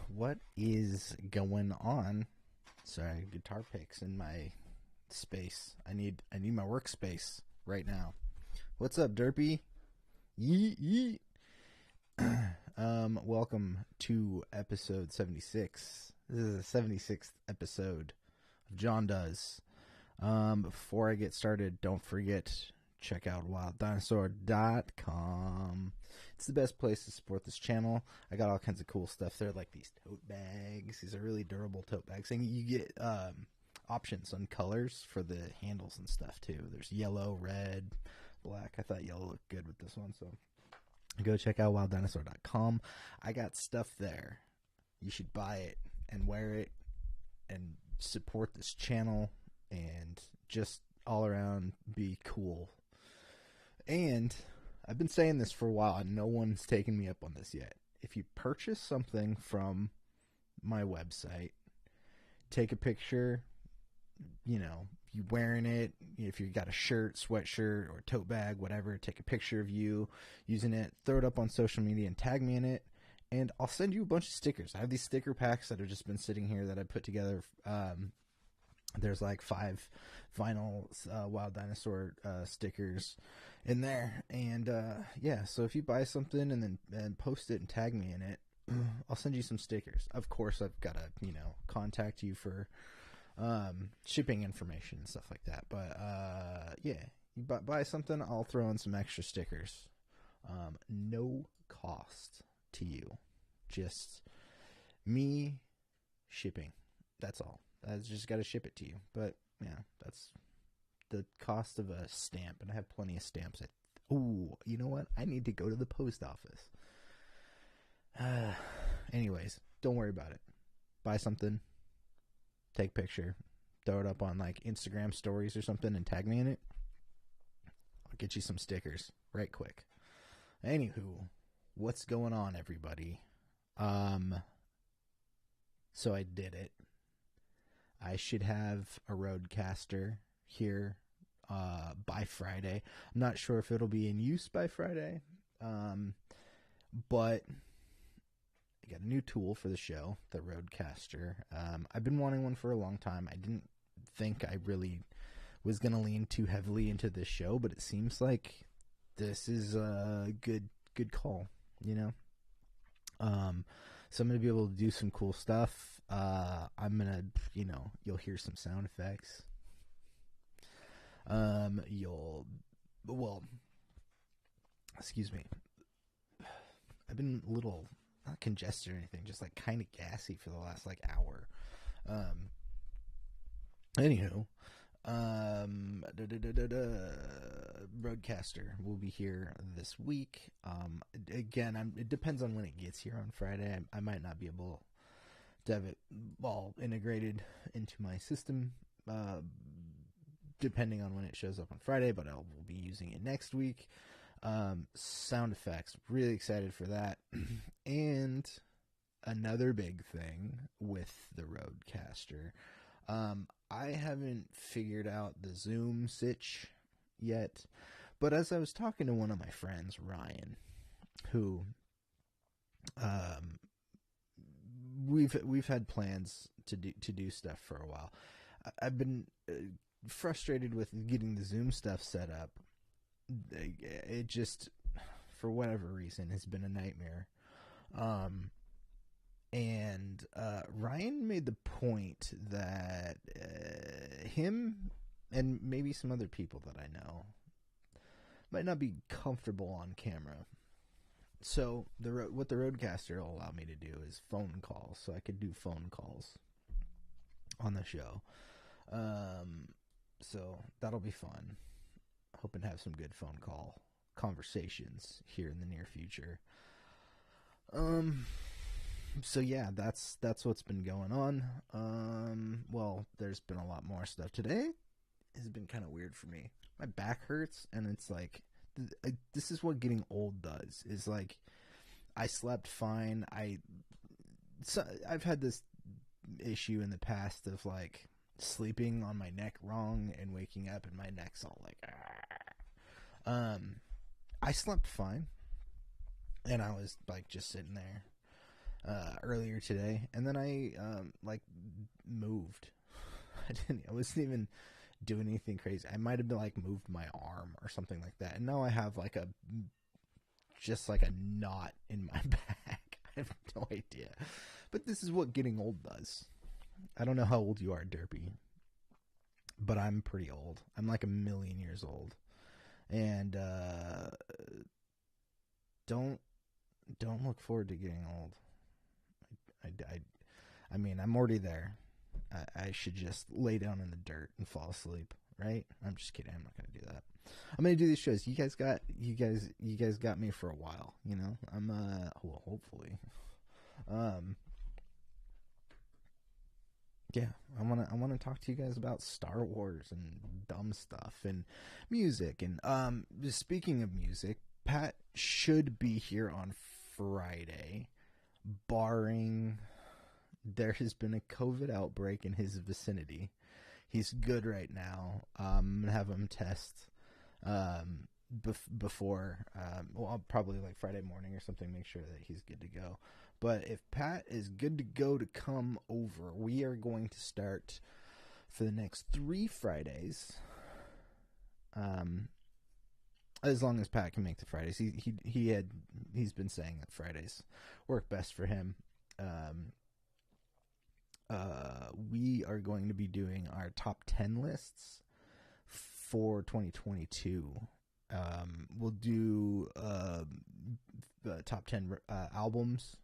What is going on? Sorry, guitar picks in my space. I need my workspace right now. What's up, Derpy? Yee. Welcome to episode 76. This is the 76th episode of Jon Does. Before I get started, don't forget, check out wilddinosaur.com. It's the best place to support this channel. I got all kinds of cool stuff there, like these tote bags. These are really durable tote bags. And you get options on colors for the handles and stuff, too. There's yellow, red, black. I thought yellow looked good with this one, so go check out wilddinosaur.com. I got stuff there. You should buy it and wear it and support this channel and just all around be cool. And I've been saying this for a while and no one's taken me up on this yet. If you purchase something from my website, take a picture, you wearing it. If you got a shirt, sweatshirt, or tote bag, whatever, take a picture of you using it, throw it up on social media and tag me in it, and I'll send you a bunch of stickers. I have these sticker packs that have just been sitting here that I put together. There's like 5 vinyl Wild Dinosaur stickers in there, and yeah, so if you buy something and then post it and tag me in it, I'll send you some stickers. Of course, I've got to contact you for shipping information and stuff like that, but yeah, you buy something, I'll throw in some extra stickers. No cost to you, just me shipping. That's all. I just got to ship it to you. But yeah, that's the cost of a stamp, and I have plenty of stamps. Ooh, you know what? I need to go to the post office. Anyways, don't worry about it. Buy something, take a picture, throw it up on like Instagram stories or something, and tag me in it. I'll get you some stickers right quick. Anywho, what's going on, everybody? So I did it. I should have a Rodecaster here by Friday. I'm not sure if it'll be in use by Friday, but I got a new tool for the show, the Rodecaster. I've been wanting one for a long time. I didn't think I really was going to lean too heavily into this show, but it seems like this is a good call, So I'm going to be able to do some cool stuff. I'm going to, you'll hear some sound effects. Excuse me. I've been a little, not congested or anything, just like kind of gassy for the last like hour. Anywho, Rodecaster will be here this week. Again, it depends on when it gets here on Friday. I might not be able to have it all integrated into my system, depending on when it shows up on Friday, but I'll be using it next week. Sound effects, really excited for that. And another big thing with the Rodecaster, I haven't figured out the zoom sitch yet, but as I was talking to one of my friends, Ryan, who we've had plans to do stuff for a while. I've been frustrated with getting the Zoom stuff set up. It just, for whatever reason, has been a nightmare. And Ryan made the point that him and maybe some other people that I know might not be comfortable on camera. So what the Rodecaster will allow me to do is phone calls, so I could do phone calls on the show. So that'll be fun. Hoping to have some good phone call conversations here in the near future. So yeah, that's what's been going on. Well, there's been a lot more stuff. Today has been kind of weird for me. My back hurts, and it's like, this is what getting old does. Is like, I slept fine. I've had this issue in the past of like sleeping on my neck wrong and waking up and my neck's all like, I slept fine. and I was like just sitting there earlier today, and then I like moved. I wasn't even doing anything crazy. I might have been like moved my arm or something like that, and now I have like just like a knot in my back. I have no idea, but this is what getting old does. I don't know how old you are, Derpy, but I'm pretty old. I'm like 1,000,000 years old, and don't look forward to getting old. I mean, I'm already there. I should just lay down in the dirt and fall asleep, right? I'm just kidding. I'm not gonna do that. I'm gonna do these shows. You guys got me for a while. You know, I'm well, hopefully. Yeah, I wanna talk to you guys about Star Wars and dumb stuff and music. And just speaking of music, Pat should be here on Friday, barring there has been a COVID outbreak in his vicinity. He's good right now. I'm gonna have him test before. Well, I'll probably like Friday morning or something, make sure that he's good to go. But if Pat is good to go to come over, we are going to start for the next 3 Fridays. As long as Pat can make the Fridays, he's been saying that Fridays work best for him. We are going to be doing our top 10 lists for 2022. We'll do the top 10 albums,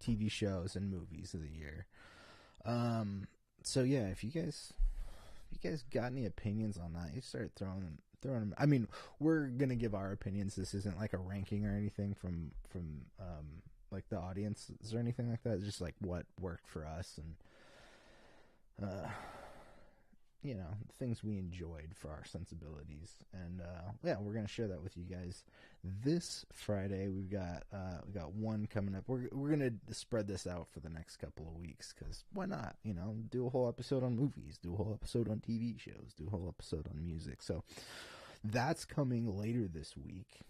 TV shows, and movies of the year. So yeah, if you guys got any opinions on that, you start throwing them. I mean, we're gonna give our opinions. This isn't like a ranking or anything from like the audience or anything like that. It's just like what worked for us and you know, things we enjoyed for our sensibilities. And yeah, we're gonna share that with you guys this Friday. We got one coming up. We're gonna spread this out for the next couple of weeks, because why not? You know, do a whole episode on movies, do a whole episode on TV shows, do a whole episode on music. So that's coming later this week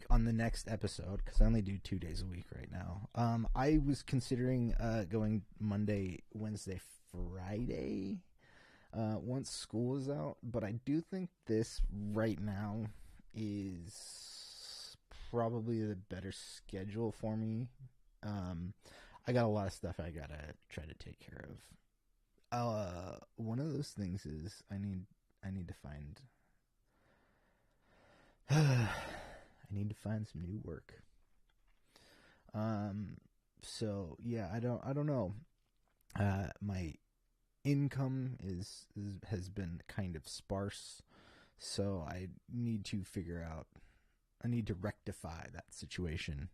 on the next episode, because I only do 2 days a week right now. I was considering going Monday, Wednesday, Friday once school is out, but I do think this right now is probably the better schedule for me. I got a lot of stuff I gotta try to take care of. One of those things is I need to find I need to find some new work. So yeah, I don't know. My income has been kind of sparse, so I need to rectify that situation.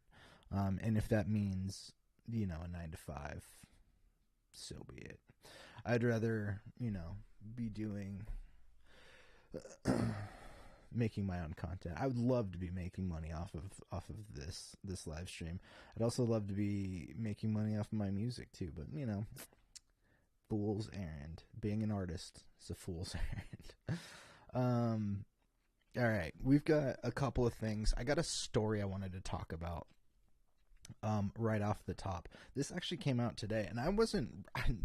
And if that means, you know, a 9 to 5, so be it. I'd rather, you know, be doing making my own content. I would love to be making money off of this live stream. I'd also love to be making money off of my music too, but you know, fool's errand. Being an artist is a fool's errand. All right, we've got a couple of things. I got a story I wanted to talk about right off the top. This actually came out today, and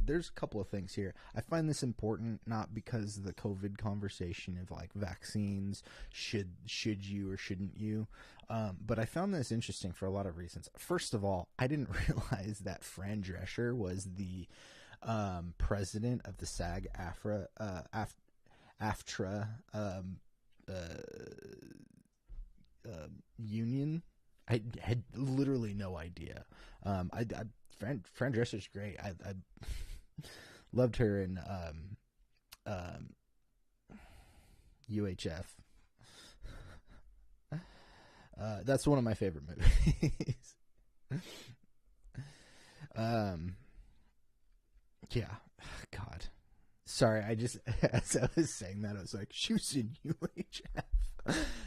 there's a couple of things here. I find this important, not because of the COVID conversation of like vaccines, should you or shouldn't you, but I found this interesting for a lot of reasons. First of all, I didn't realize that Fran Drescher was the president of the SAG-AFTRA union. I had literally no idea. Fran Drescher's great. I loved her in UHF. That's one of my favorite movies. Yeah. God. Sorry, as I was saying that, I was like, she was in UHF.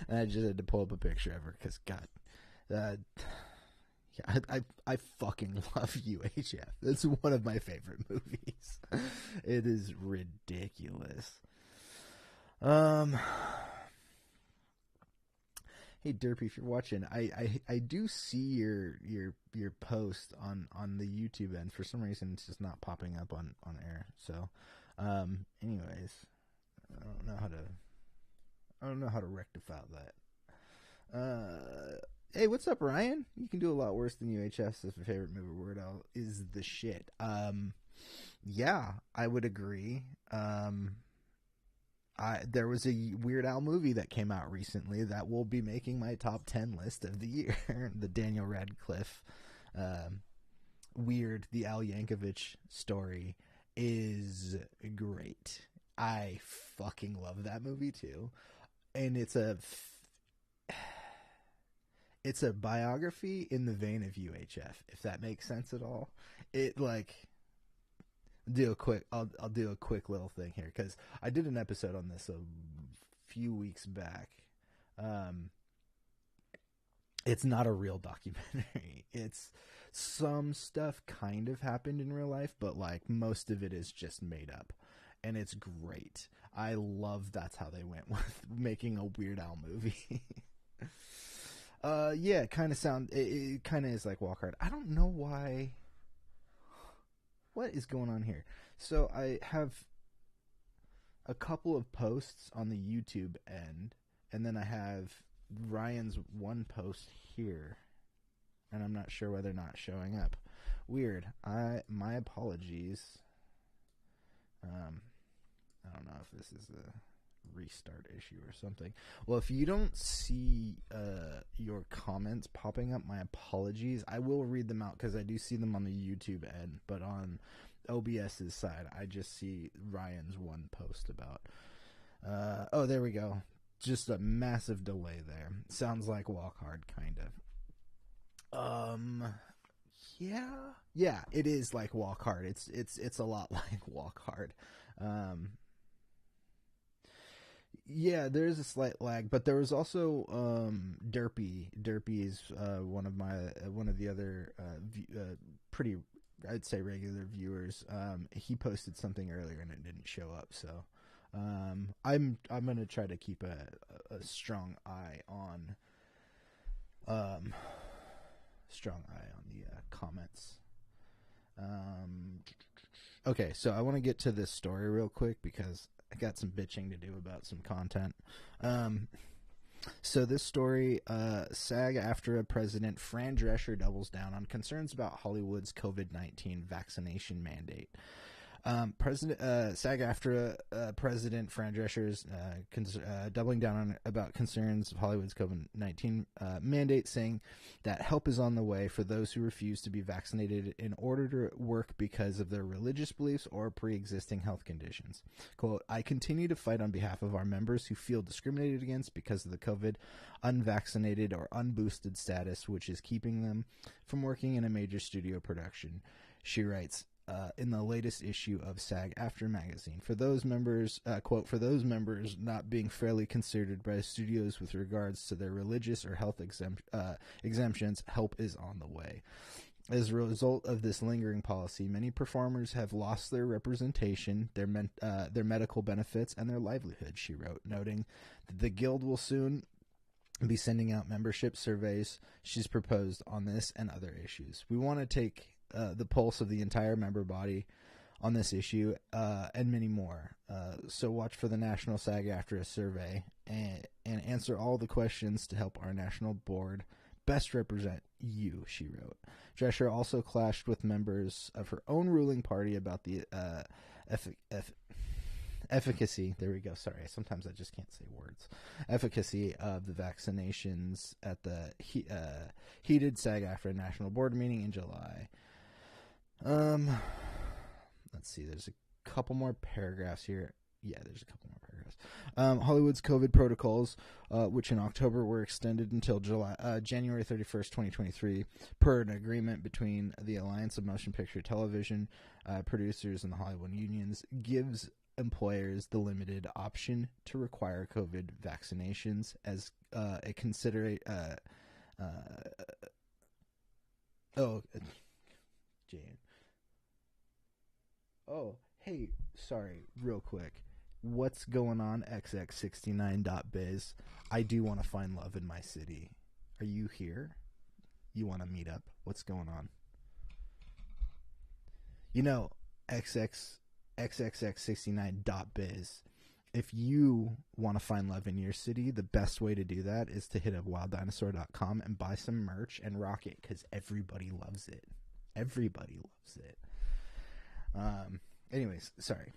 And I just had to pull up a picture of her, because, God. Yeah, I fucking love UHF. It's one of my favorite movies. It is ridiculous. Hey Derpy, if you're watching, I do see your post on the YouTube end. For some reason, it's just not popping up on air. So, anyways, I don't know how to rectify that. Hey, what's up, Ryan? You can do a lot worse than UHF. Says my favorite movie word out is the shit. Yeah, I would agree. There was a Weird Al movie that came out recently that will be making my top 10 list of the year. The Daniel Radcliffe, Weird, the Al Yankovic story is great. I fucking love that movie too. And it's a biography in the vein of UHF, if that makes sense at all. It like... I'll do a quick little thing here because I did an episode on this a few weeks back. It's not a real documentary. It's some stuff kind of happened in real life, but like most of it is just made up, and it's great. I love that's how they went with making a Weird Al movie. Yeah, it kind of is like Walk Hard. I don't know why. What is going on here? So I have a couple of posts on the YouTube end, and then I have Ryan's one post here, and I'm not sure whether or not showing up. Weird. My apologies. I don't know if this is a restart issue or something. Well, if you don't see your comments popping up, my apologies. I will read them out because I do see them on the YouTube end, but on OBS's side, I just see Ryan's one post about oh, there we go. Just a massive delay there. Sounds like Walk Hard, kind of. Yeah, it is like Walk Hard. It's a lot like Walk Hard. Yeah, there is a slight lag, but there was also Derpy. Derpy is one of the other pretty, I'd say, regular viewers. He posted something earlier and it didn't show up, so I'm gonna try to keep a strong eye on the comments. Okay, so I want to get to this story real quick because I got some bitching to do about some content. So this story, SAG-AFTRA President Fran Drescher doubles down on concerns about Hollywood's COVID-19 vaccination mandate. SAG-AFTRA President Fran Drescher is doubling down about concerns of Hollywood's COVID-19 mandate, saying that help is on the way for those who refuse to be vaccinated in order to work because of their religious beliefs or pre-existing health conditions. Quote, I continue to fight on behalf of our members who feel discriminated against because of the COVID unvaccinated or unboosted status, which is keeping them from working in a major studio production, she writes. In the latest issue of SAG-AFTRA magazine, for those members, quote, for those members not being fairly considered by studios with regards to their religious or health exemptions, help is on the way. As a result of this lingering policy, many performers have lost their representation, their medical benefits, and their livelihood, she wrote, noting that the Guild will soon be sending out membership surveys she's proposed on this and other issues. We want to take the pulse of the entire member body on this issue and many more. So watch for the National SAG-AFTRA survey and answer all the questions to help our national board best represent you, she wrote. Drescher also clashed with members of her own ruling party about the efficacy, there we go, sorry, sometimes I just can't say words, efficacy of the vaccinations at the heated SAG-AFTRA National Board meeting in July. Let's see, there's a couple more paragraphs here. Yeah, there's a couple more paragraphs. Hollywood's COVID protocols, which in October were extended until January 31st, 2023, per an agreement between the Alliance of Motion Picture Television producers and the Hollywood unions, gives employers the limited option to require COVID vaccinations as a considerate. Jane. Oh, hey, sorry, real quick. What's going on, XX69.biz? I do want to find love in my city. Are you here? You want to meet up? What's going on? You know, XXX69.biz. If you want to find love in your city, the best way to do that is to hit up wilddinosaur.com and buy some merch and rock it, because everybody loves it. Everybody loves it. Anyways, sorry.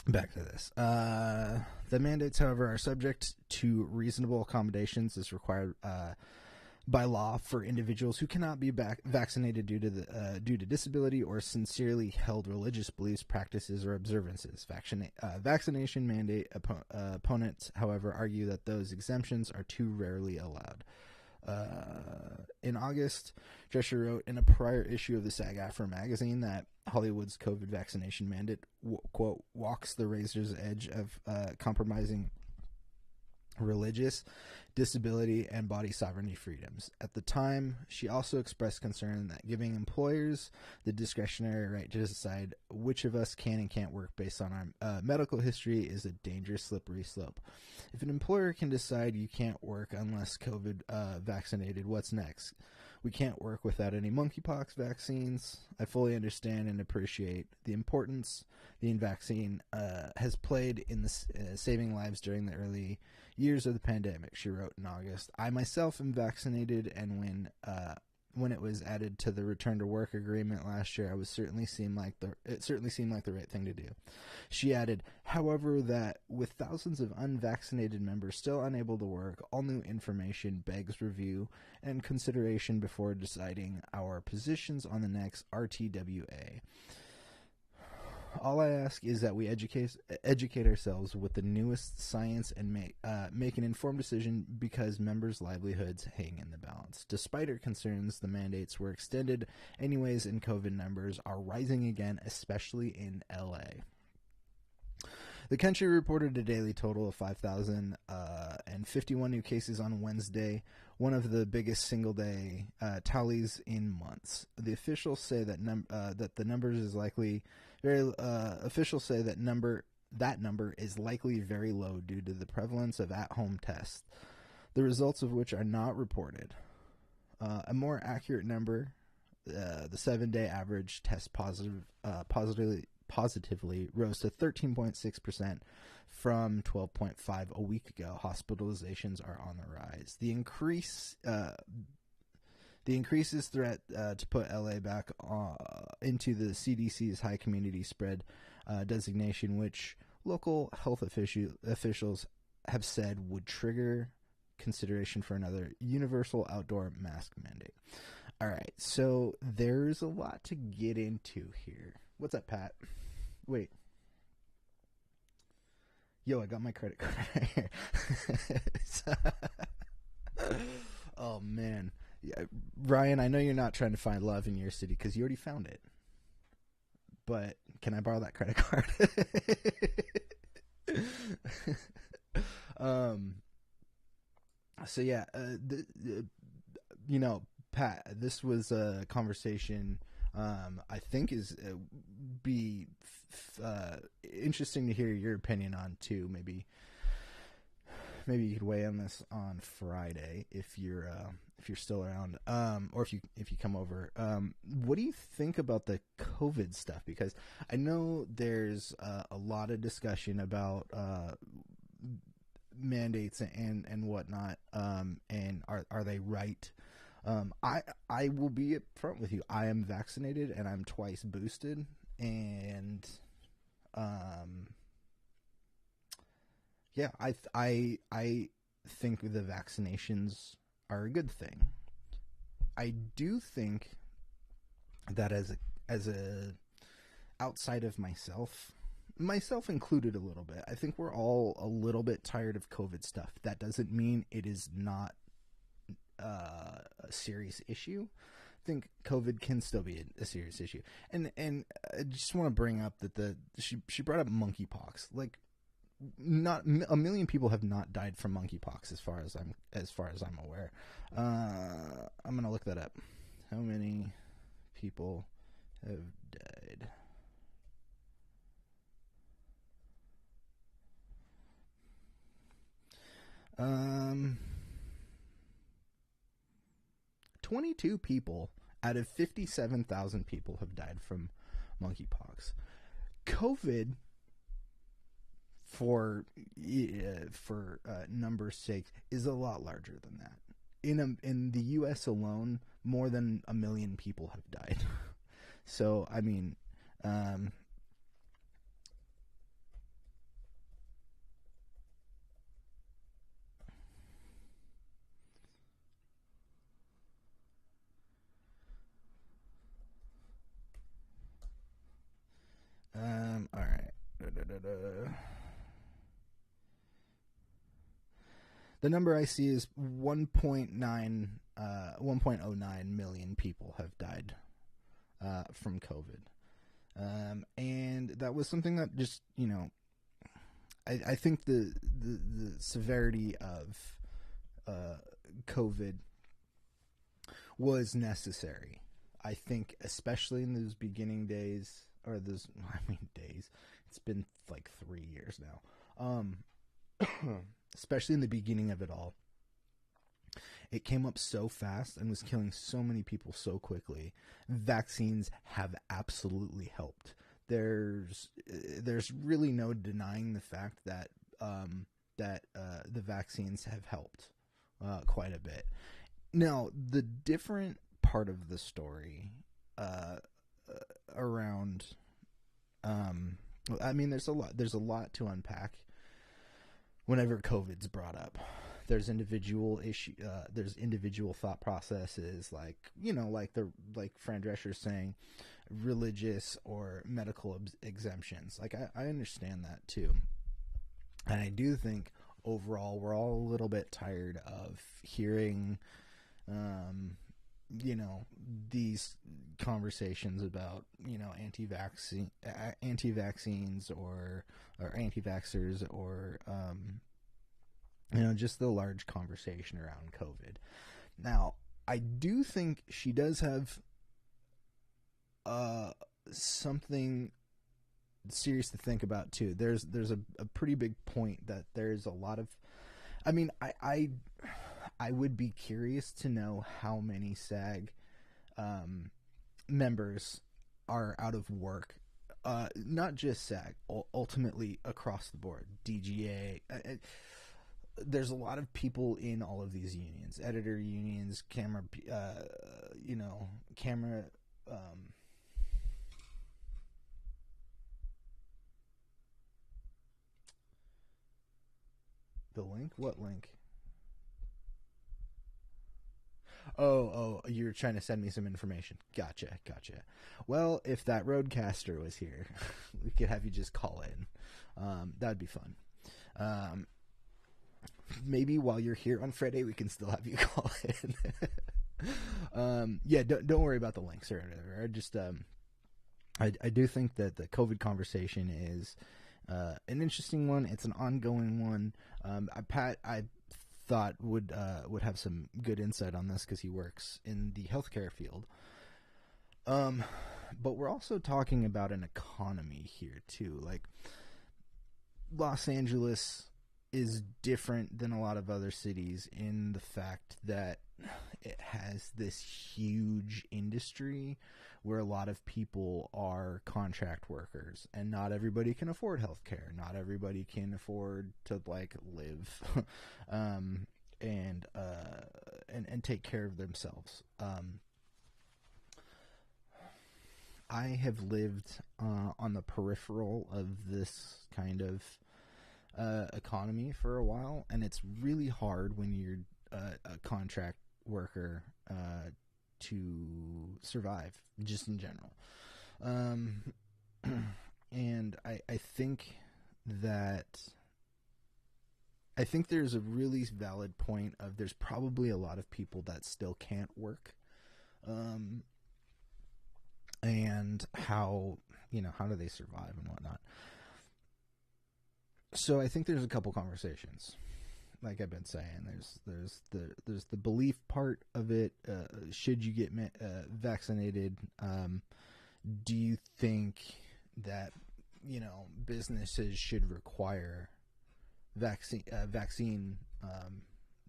Back to this. The mandates, however, are subject to reasonable accommodations as required by law for individuals who cannot be vaccinated due to disability or sincerely held religious beliefs, practices, or observances. Vaccination mandate opponents, however, argue that those exemptions are too rarely allowed. In August, Drescher wrote in a prior issue of the SAG-AFTRA magazine that Hollywood's COVID vaccination mandate, quote, walks the razor's edge of compromising religious, disability, and body sovereignty freedoms. At the time, she also expressed concern that giving employers the discretionary right to decide which of us can and can't work based on our medical history is a dangerous, slippery slope. If an employer can decide you can't work unless COVID vaccinated, what's next? We can't work without any monkeypox vaccines. I fully understand and appreciate the importance the vaccine has played in the saving lives during the early years of the pandemic, she wrote in August. I myself am vaccinated, and when it was added to the return to work agreement last year, it certainly seemed like the right thing to do. She added, however, that with thousands of unvaccinated members still unable to work, all new information begs review and consideration before deciding our positions on the next RTWA. All I ask is that we educate ourselves with the newest science and make an informed decision, because members' livelihoods hang in the balance. Despite our concerns, the mandates were extended anyways, and COVID numbers are rising again, especially in LA. The country reported a daily total of 5,051 new cases on Wednesday, one of the biggest single-day tallies in months. The officials say that the numbers is likely officials say that number is likely very low due to the prevalence of at-home tests, the results of which are not reported. A more accurate number, the 7-day average test positively rose to 13.6% from 12.5% a week ago. Hospitalizations are on the rise. The increases threat to put LA back into the CDC's high community spread designation, which local health officials have said would trigger consideration for another universal outdoor mask mandate. All right, so there's a lot to get into here. What's up, Pat? Wait. Yo, I got my credit card right here. Oh, man. Yeah, Ryan, I know you're not trying to find love in your city because you already found it. But can I borrow that credit card? So yeah, Pat, this was a conversation I think is be interesting to hear your opinion on too. Maybe you could weigh on this on Friday if you're still around, or if you come over. What do you think about the COVID stuff? Because I know there's a lot of discussion about mandates and whatnot, and are they right? I will be upfront with you. I am vaccinated and I'm twice boosted, and yeah, I think the vaccinations are a good thing. I do think that as a outside of myself included a little bit, I think we're all a little bit tired of COVID stuff. That doesn't mean it is not a serious issue. I think COVID can still be a serious issue. And I just want to bring up that she brought up monkeypox. Like, not a million people have not died from monkeypox as far as I'm aware. I'm gonna look that up. How many people have died 22 people out of 57,000 people have died from monkeypox. COVID, for numbers' sake, is a lot larger than that. In the U.S. alone, more than 1 million people have died. So, I mean, all right. The number I see is 1.09 million people have died from COVID. And that was something that just, I think the severity of COVID was necessary. I think especially in those beginning days, days, it's been like 3 years now. Especially in the beginning of it all, it came up so fast and was killing so many people so quickly. Vaccines have absolutely helped. There's really no denying the fact that the vaccines have helped quite a bit. Now, the different part of the story around, there's a lot to unpack. Whenever COVID's brought up, there's individual thought processes, like Fran Drescher saying, religious or medical exemptions. Like I understand that too, and I do think overall we're all a little bit tired of hearing, these conversations about anti-vaccines or anti-vaxxers or just the large conversation around COVID. Now, I do think she does have something serious to think about too. There's a pretty big point that there's a lot of, I would be curious to know how many SAG members are out of work. Not just SAG, ultimately across the board. DGA. There's a lot of people in all of these unions, editor unions, camera. The link? What link? Oh, you're trying to send me some information. Gotcha. Well, if that roadcaster was here, we could have you just call in. That'd be fun. Maybe while you're here on Friday, we can still have you call in. Don't worry about the links or whatever. I do think that the COVID conversation is an interesting one. It's an ongoing one. I thought would have some good insight on this because he works in the healthcare field. But we're also talking about an economy here too. Like, Los Angeles is different than a lot of other cities in the fact that it has this huge industry where a lot of people are contract workers, and not everybody can afford healthcare. Not everybody can afford to live and take care of themselves. I have lived on the peripheral of this kind of economy for a while, and it's really hard when you're a contract worker to survive, just in general. And I think there's a really valid point of there's probably a lot of people that still can't work, and how do they survive and whatnot. So I think there's a couple conversations, like I've been saying. There's the belief part of it. Should you get vaccinated? Do you think that businesses should require vaccine?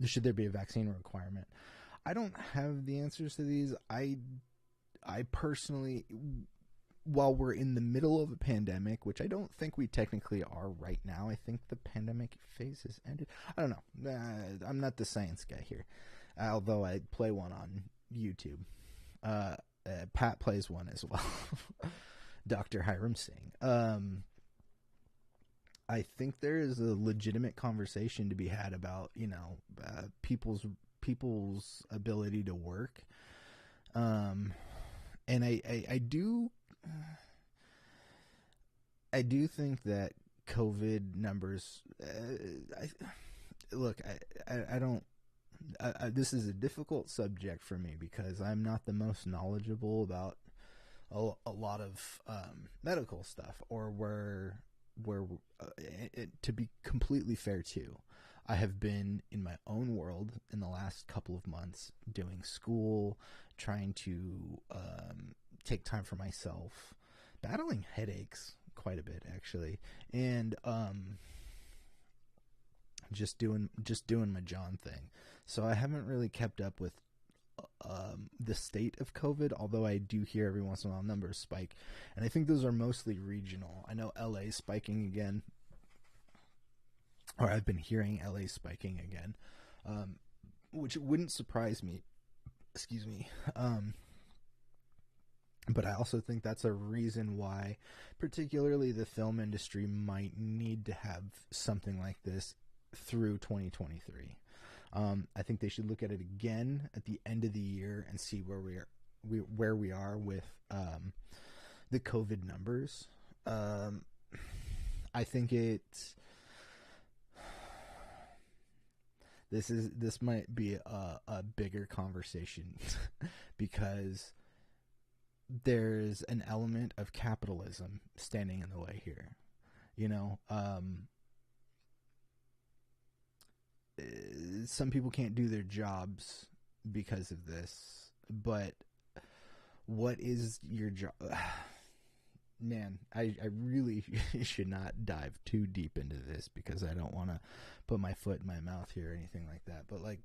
Should there be a vaccine requirement? I don't have the answers to these. I personally, while we're in the middle of a pandemic, which I don't think we technically are right now, I think the pandemic phase has ended. I don't know. I'm not the science guy here, although I play one on YouTube. Pat plays one as well. Dr. Hiram Singh. I think there is a legitimate conversation to be had about, people's ability to work. And I do think that COVID numbers, I don't, this is a difficult subject for me because I'm not the most knowledgeable about a lot of medical stuff, or where to be completely fair too, I have been in my own world in the last couple of months doing school, trying to take time for myself, battling headaches quite a bit actually, and just doing my Jon thing. So I haven't really kept up with the state of COVID, although I do hear every once in a while numbers spike, and I think those are mostly regional. I know LA spiking again, or I've been hearing LA spiking again, which wouldn't surprise me. Excuse me. But I also think that's a reason why particularly the film industry might need to have something like this through 2023. I think they should look at it again at the end of the year and see where we are with the COVID numbers. I think this might be a bigger conversation because there's an element of capitalism standing in the way here. Some people can't do their jobs because of this, but what is your job? Man, I really should not dive too deep into this because I don't want to put my foot in my mouth here or anything like that. But like,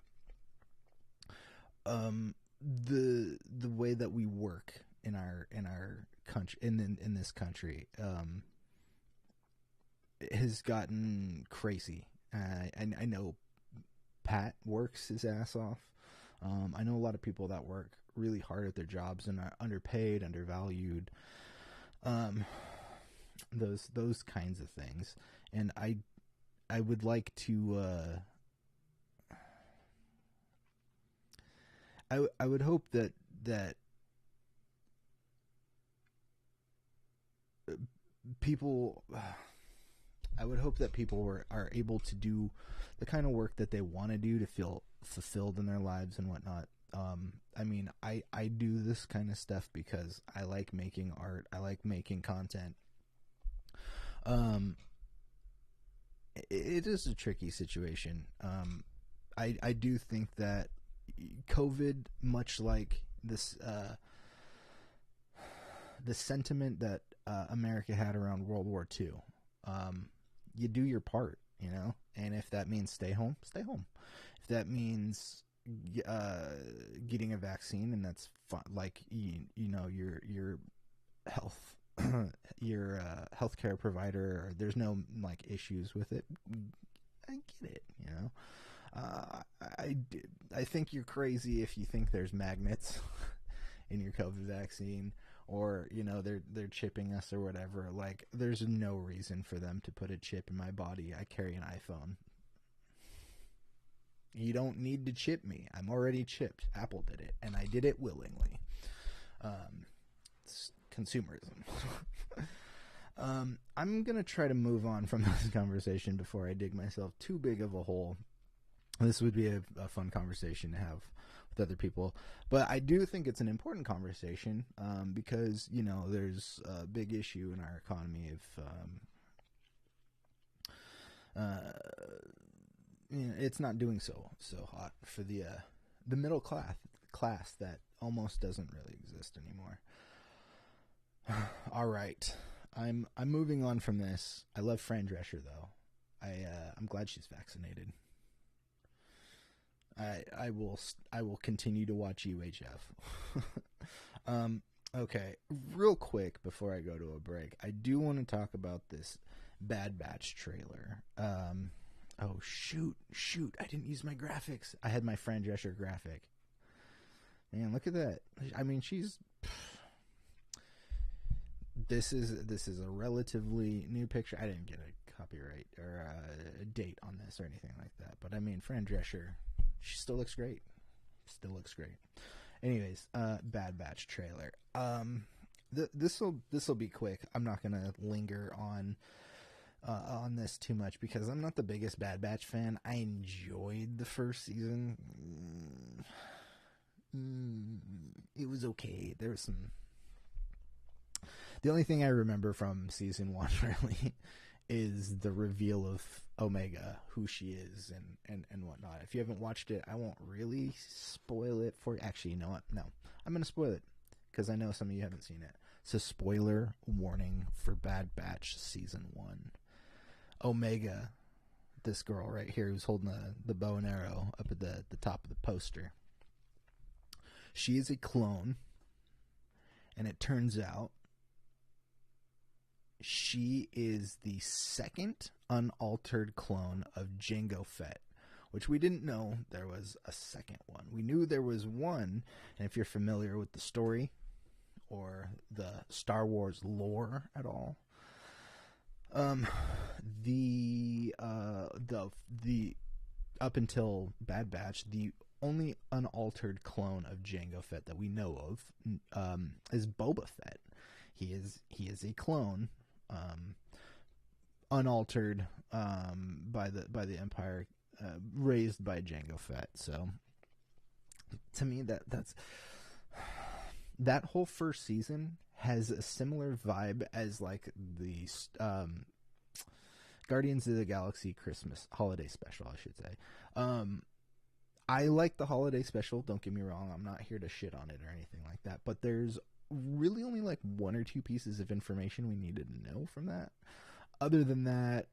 the way that we work in our country, in this country, has gotten crazy. I know Pat works his ass off. I know a lot of people that work really hard at their jobs and are underpaid, undervalued, those kinds of things. And I would like to, I would hope that people, I would hope that people are able to do the kind of work that they want to do to feel fulfilled in their lives and whatnot. I mean, I do this kind of stuff because I like making art. I like making content. It is a tricky situation. I do think that COVID, much like this, the sentiment that America had around World War II, you do your part, and if that means stay home, stay home. If that means getting a vaccine, and that's fun, like your health your healthcare provider, or there's no like issues with it, I get it. I think you're crazy if you think there's magnets in your COVID vaccine, or they're chipping us or whatever. Like, there's no reason for them to put a chip in my body. I carry an iPhone. You don't need to chip me. I'm already chipped. Apple did it, and I did it willingly. It's consumerism. I'm gonna try to move on from this conversation before I dig myself too big of a hole. This would be a fun conversation to have with other people, but I do think it's an important conversation, because there's a big issue in our economy of it's not doing so hot for the middle class that almost doesn't really exist anymore. All right, I'm moving on from this. I love Fran Drescher though. I'm glad she's vaccinated. I will continue to watch UHF. Okay, real quick before I go to a break, I do want to talk about this Bad Batch trailer. Oh shoot, I didn't use my graphics. I had my Fran Drescher graphic. Man, look at that. I mean, this is a relatively new picture. I didn't get a copyright or a date on this or anything like that. But I mean, Fran Drescher, she still looks great. Anyways, Bad Batch trailer. This will be quick. I'm not gonna linger on this too much because I'm not the biggest Bad Batch fan. I enjoyed the first season. It was okay. There was some. The only thing I remember from season 1 really is the reveal of Omega, who she is and whatnot. If you haven't watched it, I won't really spoil it for you. Actually, you know what? No, I'm going to spoil it because I know some of you haven't seen it. So spoiler warning for Bad Batch season 1. Omega, this girl right here who's holding the bow and arrow up at the top of the poster. She is a clone, and it turns out she is the second unaltered clone of Jango Fett, which we didn't know there was a second one. We knew there was one, and if you're familiar with the story or the Star Wars lore at all, the up until Bad Batch, the only unaltered clone of Jango Fett that we know of is Boba Fett. He is a clone. Unaltered by the Empire, raised by Jango Fett. So to me, that's that whole first season has a similar vibe as like the Guardians of the Galaxy Christmas holiday special, I should say. I like the holiday special, don't get me wrong. I'm not here to shit on it or anything like that, but there's really only like one or two pieces of information we needed to know from that. Other than that,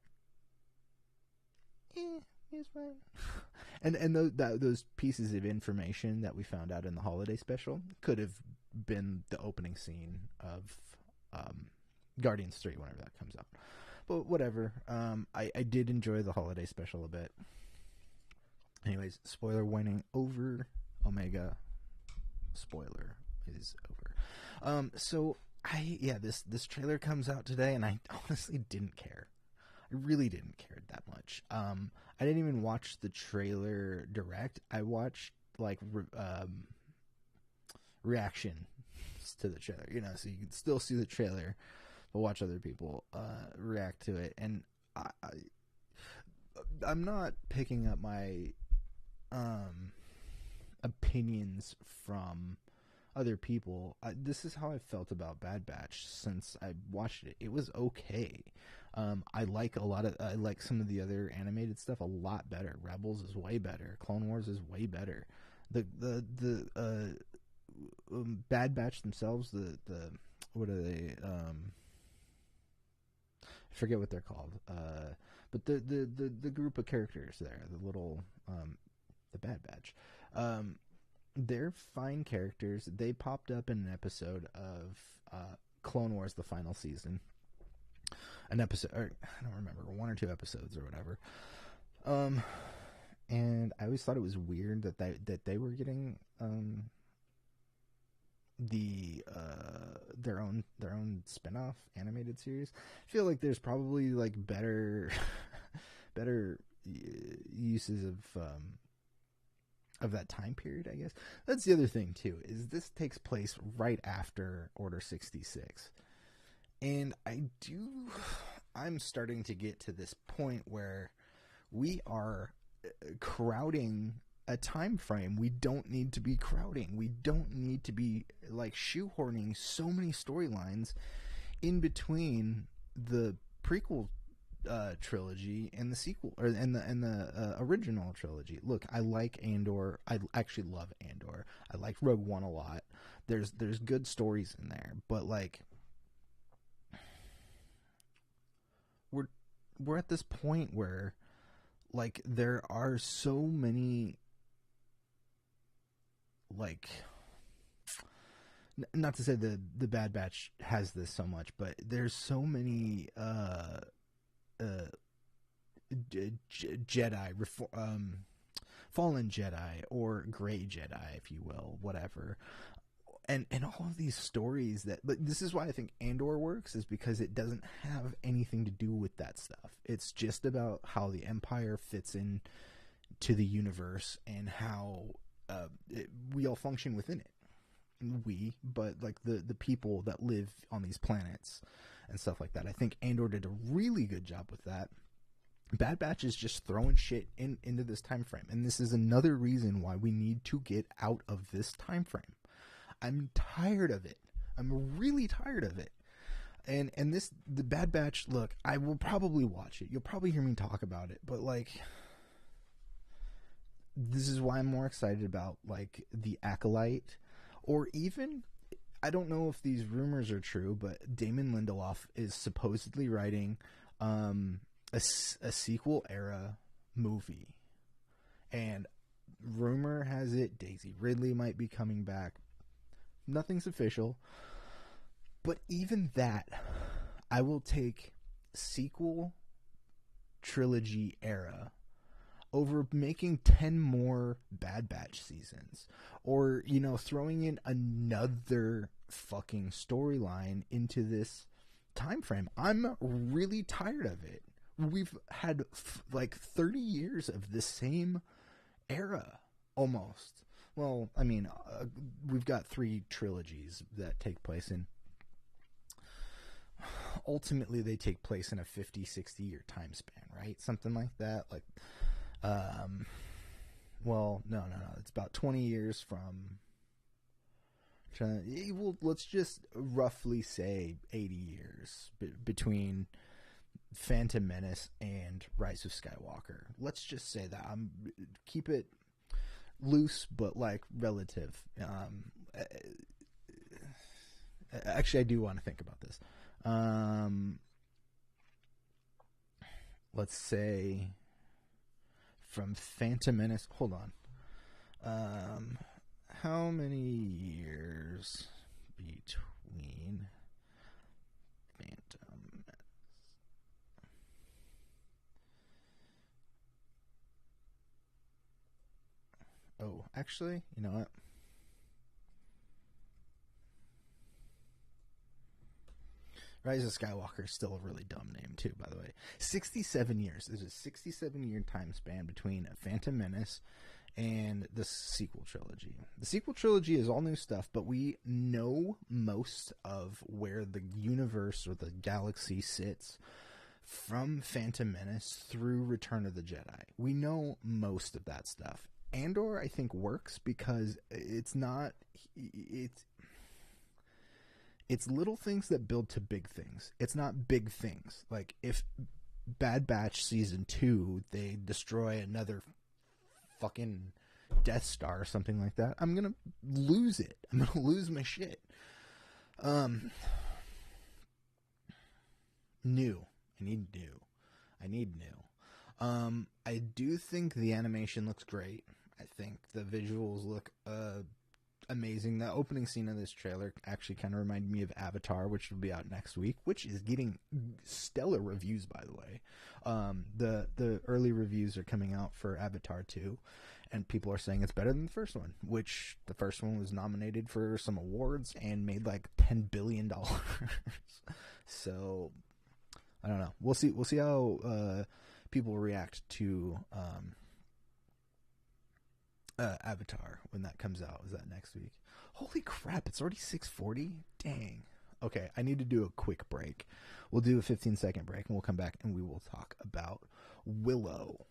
it's fine. and those pieces of information that we found out in the holiday special could have been the opening scene of Guardians 3 whenever that comes out. But whatever. I did enjoy the holiday special a bit. Anyways, spoiler warning over. Omega spoiler is over. This trailer comes out today, and I honestly didn't care. I really didn't care that much. I didn't even watch the trailer direct. I watched like reaction to the trailer, so you can still see the trailer, but watch other people react to it. And I'm not picking up my opinions from other people. This is how I felt about Bad Batch since I watched it. It was okay. I like some of the other animated stuff a lot better. Rebels is way better. Clone Wars is way better. The Bad Batch themselves, the what are they? I forget what they're called. But the group of characters there, the little the Bad Batch. They're fine characters. They popped up in an episode of Clone Wars, the final season. An episode, or I don't remember, 1 or 2 episodes or whatever. And I always thought it was weird that they were getting their own spin-off animated series. I feel like there's probably like better uses of that time period, I guess. That's the other thing too, is this takes place right after Order 66. And I'm starting to get to this point where we are crowding a time frame we don't need to be crowding. We don't need to be like shoehorning so many storylines in between the prequel trilogy and the sequel, or and the original trilogy. Look, I like Andor. I actually love Andor. I like Rogue One a lot. There's good stories in there, but like we're at this point where like there are so many like, not to say the Bad Batch has this so much, but there's so many Jedi, fallen Jedi, or gray Jedi, if you will, whatever. And all of these stories but this is why I think Andor works, is because it doesn't have anything to do with that stuff. It's just about how the Empire fits in to the universe and how we all function within it. But like the people that live on these planets and stuff like that. I think Andor did a really good job with that. Bad Batch is just throwing shit into this time frame, and this is another reason why we need to get out of this time frame. I'm tired of it. I'm really tired of it. And the Bad Batch, look, I will probably watch it. You'll probably hear me talk about it, but like, this is why I'm more excited about like the Acolyte, or even, I don't know if these rumors are true, but Damon Lindelof is supposedly writing a sequel era movie, and rumor has it Daisy Ridley might be coming back. Nothing's official, but even that, I will take sequel trilogy era over making 10 more Bad Batch seasons, or, you know, throwing in another fucking storyline into this time frame. I'm really tired of it. We've had like 30 years of the same era, almost. Well, I mean, we've got 3 trilogies that take place in, ultimately they take place in a 50, 60 year time span, right? Something like that. Like, well, no. It's about 20 years from, well, let's just roughly say 80 years between Phantom Menace and Rise of Skywalker. Let's just say that. Keep it loose, but like relative. Actually, I do want to think about this. Let's say from Phantom Menace. Hold on. How many years between Phantom Menace? Oh, actually, you know what? Rise of Skywalker is still a really dumb name, too, by the way. 67 years. There's a 67-year time span between Phantom Menace and the sequel trilogy. The sequel trilogy is all new stuff, but we know most of where the universe or the galaxy sits from Phantom Menace through Return of the Jedi. We know most of that stuff. Andor, I think, works because it's little things that build to big things. It's not big things. Like, if Bad Batch Season 2, they destroy another fucking Death Star or something like that, I'm gonna lose it. I'm gonna lose my shit. New. I need new. I do think the animation looks great. I think the visuals look amazing. The opening scene of this trailer actually kind of reminded me of Avatar, which will be out next week, which is getting stellar reviews, by the way. The early reviews are coming out for Avatar 2, and people are saying it's better than the first one, which the first one was nominated for some awards and made like $10 billion. So I don't know. We'll see how people react to Avatar when that comes out. Is that next week? Holy crap, it's already 6:40? Dang. Okay, I need to do a quick break. We'll do a 15-second break, and we'll come back and we will talk about Willow.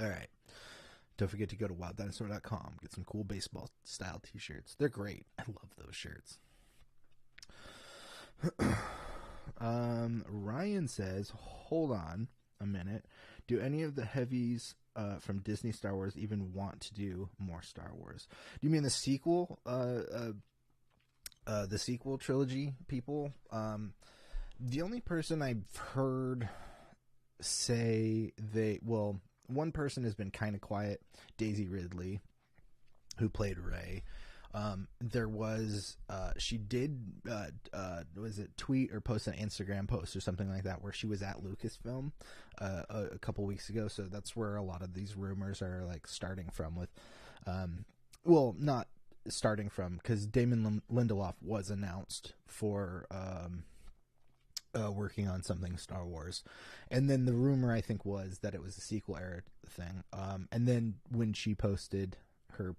All right. Don't forget to go to wilddinosaur.com. Get some cool baseball style t-shirts. They're great. I love those shirts. Ryan says, hold on a minute. Do any of the heavies from Disney Star Wars even want to do more Star Wars? Do you mean the sequel? The sequel trilogy people? The only person I've heard say one person has been kind of quiet, Daisy Ridley, who played Rey. There was she did was it tweet or post an Instagram post or something like that where she was at Lucasfilm a couple weeks ago, so that's where a lot of these rumors are like starting from with not starting from, because Damon Lindelof was announced for working on something Star Wars, and then the rumor I think was that it was a sequel era thing, and then when she posted her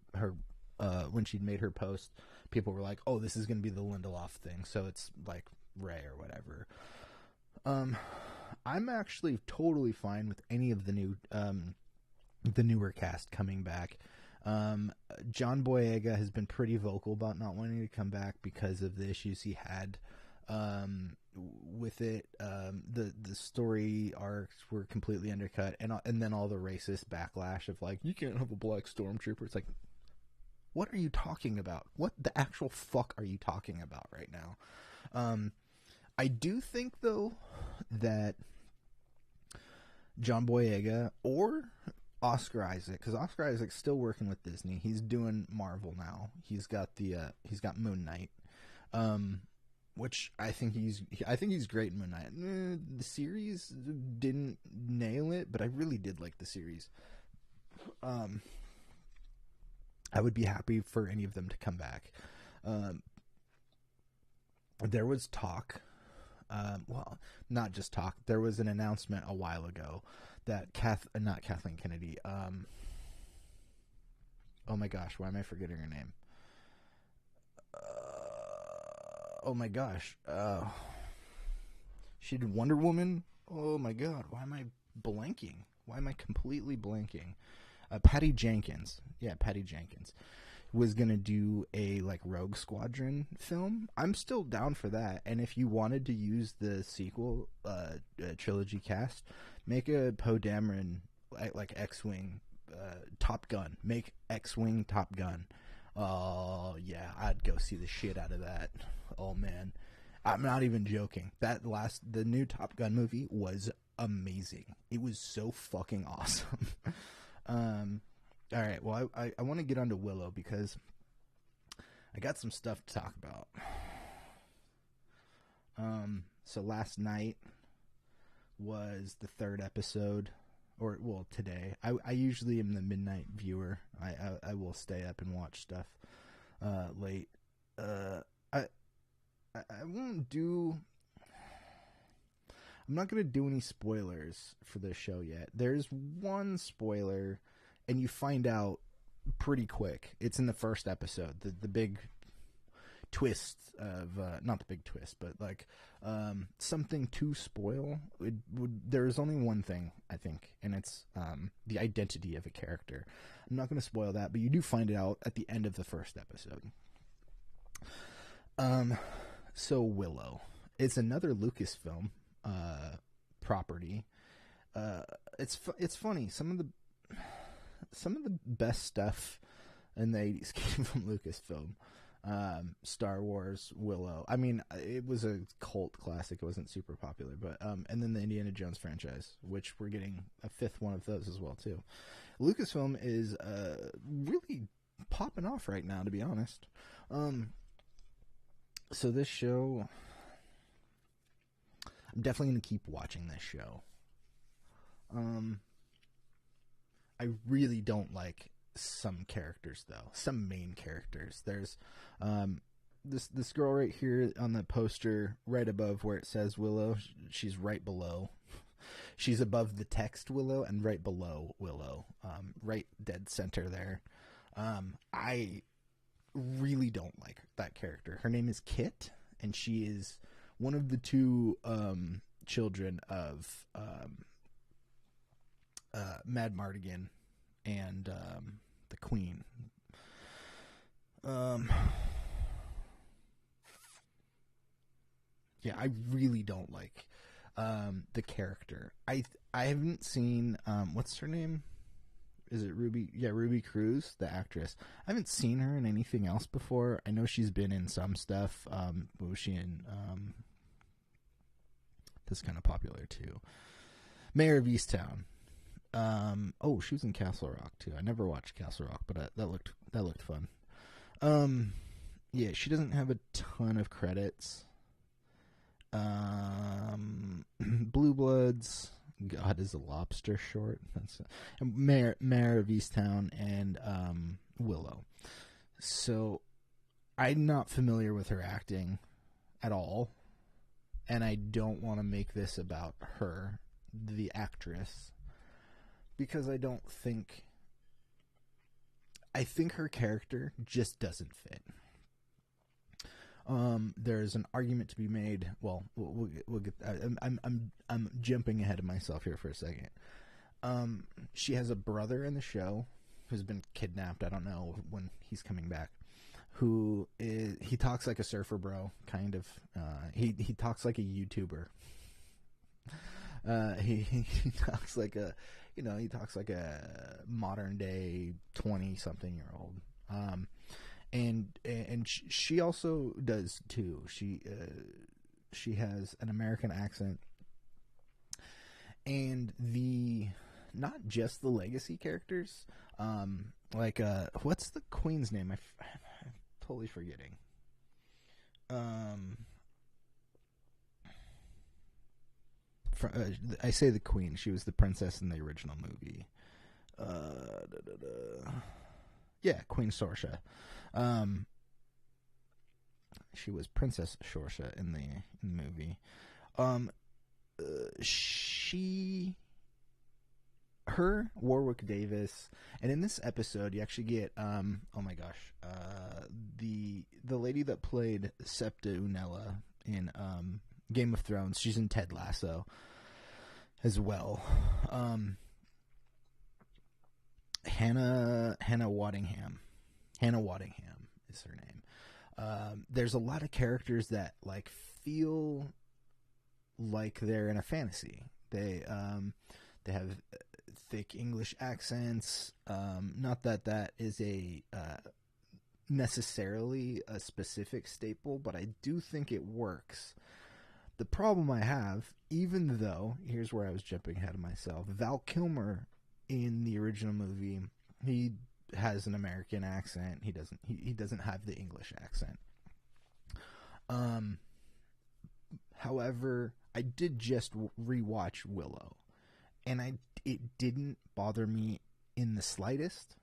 when she'd made her post, people were like, oh, this is going to be the Lindelof thing, so it's like Rey or whatever. I'm actually totally fine with any of the newer cast coming back. John Boyega has been pretty vocal about not wanting to come back because of the issues he had with it. The story arcs were completely undercut, and then all the racist backlash of like, you can't have a black stormtrooper. It's like, what are you talking about? What the actual fuck are you talking about right now? I do think though that John Boyega or Oscar Isaac, because Oscar Isaac's still working with Disney. He's doing Marvel now. He's got Moon Knight, which I think he's great in Moon Knight. The series didn't nail it, but I really did like the series. I would be happy for any of them to come back. There was talk, not just talk. There was an announcement a while ago that not Kathleen Kennedy. Oh my gosh, why am I forgetting her name? Oh my gosh, she did Wonder Woman. Oh my god, why am I blanking? Why am I completely blanking? Patty Jenkins. Yeah, Patty Jenkins was going to do a like Rogue Squadron film. I'm still down for that. And if you wanted to use the sequel trilogy cast, make a Poe Dameron like X-Wing Top Gun. Make X-Wing Top Gun. Oh, yeah, I'd go see the shit out of that. Oh, man. I'm not even joking. The new Top Gun movie was amazing. It was so fucking awesome. All right, well, I want to get onto Willow because I got some stuff to talk about. So last night was the third episode, or well, today. I usually am the midnight viewer. I will stay up and watch stuff late. I won't do. I'm not going to do any spoilers for this show yet. There's one spoiler, and you find out pretty quick. It's in the first episode. The big twist of... not the big twist, but like something to spoil. There's only one thing, I think, and it's the identity of a character. I'm not going to spoil that, but you do find it out at the end of the first episode. So Willow. It's another Lucasfilm property. It's funny. Some of the best stuff in the 80s came from Lucasfilm. Star Wars, Willow. I mean, it was a cult classic. It wasn't super popular, but and then the Indiana Jones franchise, which we're getting a fifth one of those as well too. Lucasfilm is really popping off right now, to be honest. So this show, I'm definitely going to keep watching this show. I really don't like some characters, though. Some main characters. There's this girl right here on the poster right above where it says Willow. She's right below. She's above the text Willow and right below Willow. Right dead center there. I really don't like that character. Her name is Kit, and she is one of the two children of Mad Mardigan and the Queen. Yeah, I really don't like the character. I haven't seen what's her name? Is it Ruby? Yeah, Ruby Cruz, the actress. I haven't seen her in anything else before. I know she's been in some stuff. What was she in? This is kind of popular too. Mayor of Easttown. Oh, she was in Castle Rock too. I never watched Castle Rock, but that looked fun. Yeah, she doesn't have a ton of credits. Blue Bloods. God is a Lobster short. That's Mayor of Easttown and Willow. So I'm not familiar with her acting at all, and I don't want to make this about her, the actress, because I think her character just doesn't fit. There's an argument to be made. Well, we'll get. I'm jumping ahead of myself here for a second. She has a brother in the show who's been kidnapped. I don't know when he's coming back. He talks like a surfer bro, kind of. He talks like a YouTuber. He talks like a, he talks like a modern day 20-something-year-old. And she also does too. She has an American accent, and not just the legacy characters. What's the queen's name? I'm totally forgetting. I say the queen. She was the princess in the original movie. Yeah, Queen Sorsha. She was Princess Sorsha in the movie. Warwick Davis, and in this episode you actually get the lady that played Septa Unella in Game of Thrones. She's in Ted Lasso as well. Hannah Waddingham. Hannah Waddingham is her name. There's a lot of characters that feel like they're in a fantasy. They have thick English accents. Not that is a necessarily a specific staple, but I do think it works. The problem I have, even though, here's where I was jumping ahead of myself, Val Kilmer in the original movie, he has an American accent. He doesn't have the English accent. However, I did just rewatch Willow, and it didn't bother me in the slightest.